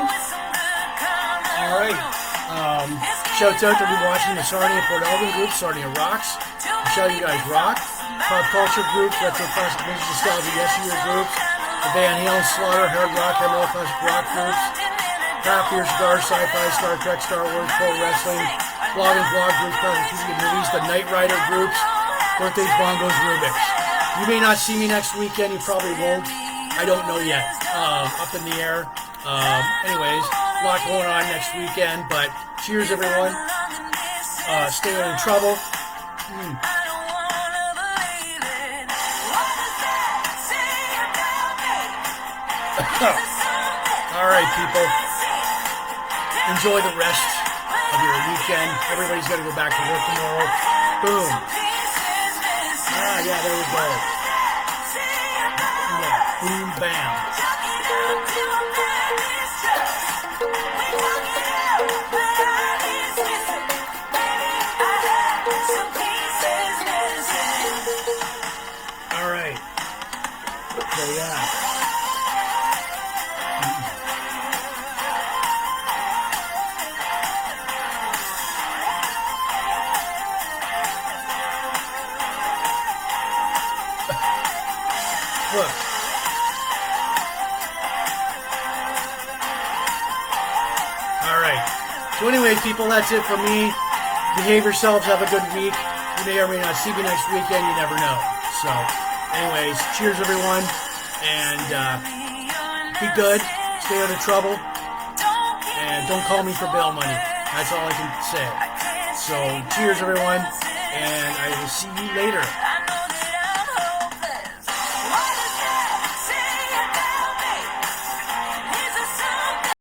All right. Shouts out to be watching the Sarnia Port Elgin group, Sarnia Rocks. Michelle, you guys rock. Pop culture groups, retro classic vintage nostalgia yesteryear groups. The Van Halen Slaughter, Hard Rock, Emerald Classic Rock groups. Craft beer, cigars, sci-fi, Star Trek, Star Wars, pro wrestling, blog and vlog groups, classic TV movies, the Knightrider groups, birthdays, bongos, Rubik's. You may not see me next weekend. You probably won't. I don't know yet. Up in the air. Anyways, a lot going on next weekend. But cheers, everyone. Stay out of trouble. All right, people. Enjoy the rest of your weekend. Everybody's got to go back to work tomorrow. Boom. Yeah, there we go. Yeah, boom, bam. All right. So, yeah. Look. Alright. So anyways, people, that's it for me. Behave yourselves. Have a good week. You may or may not see me next weekend. You never know. So, anyways, cheers, everyone. And be good. Stay out of trouble. And don't call me for bail money. That's all I can say. So, cheers, everyone. And I will see you later.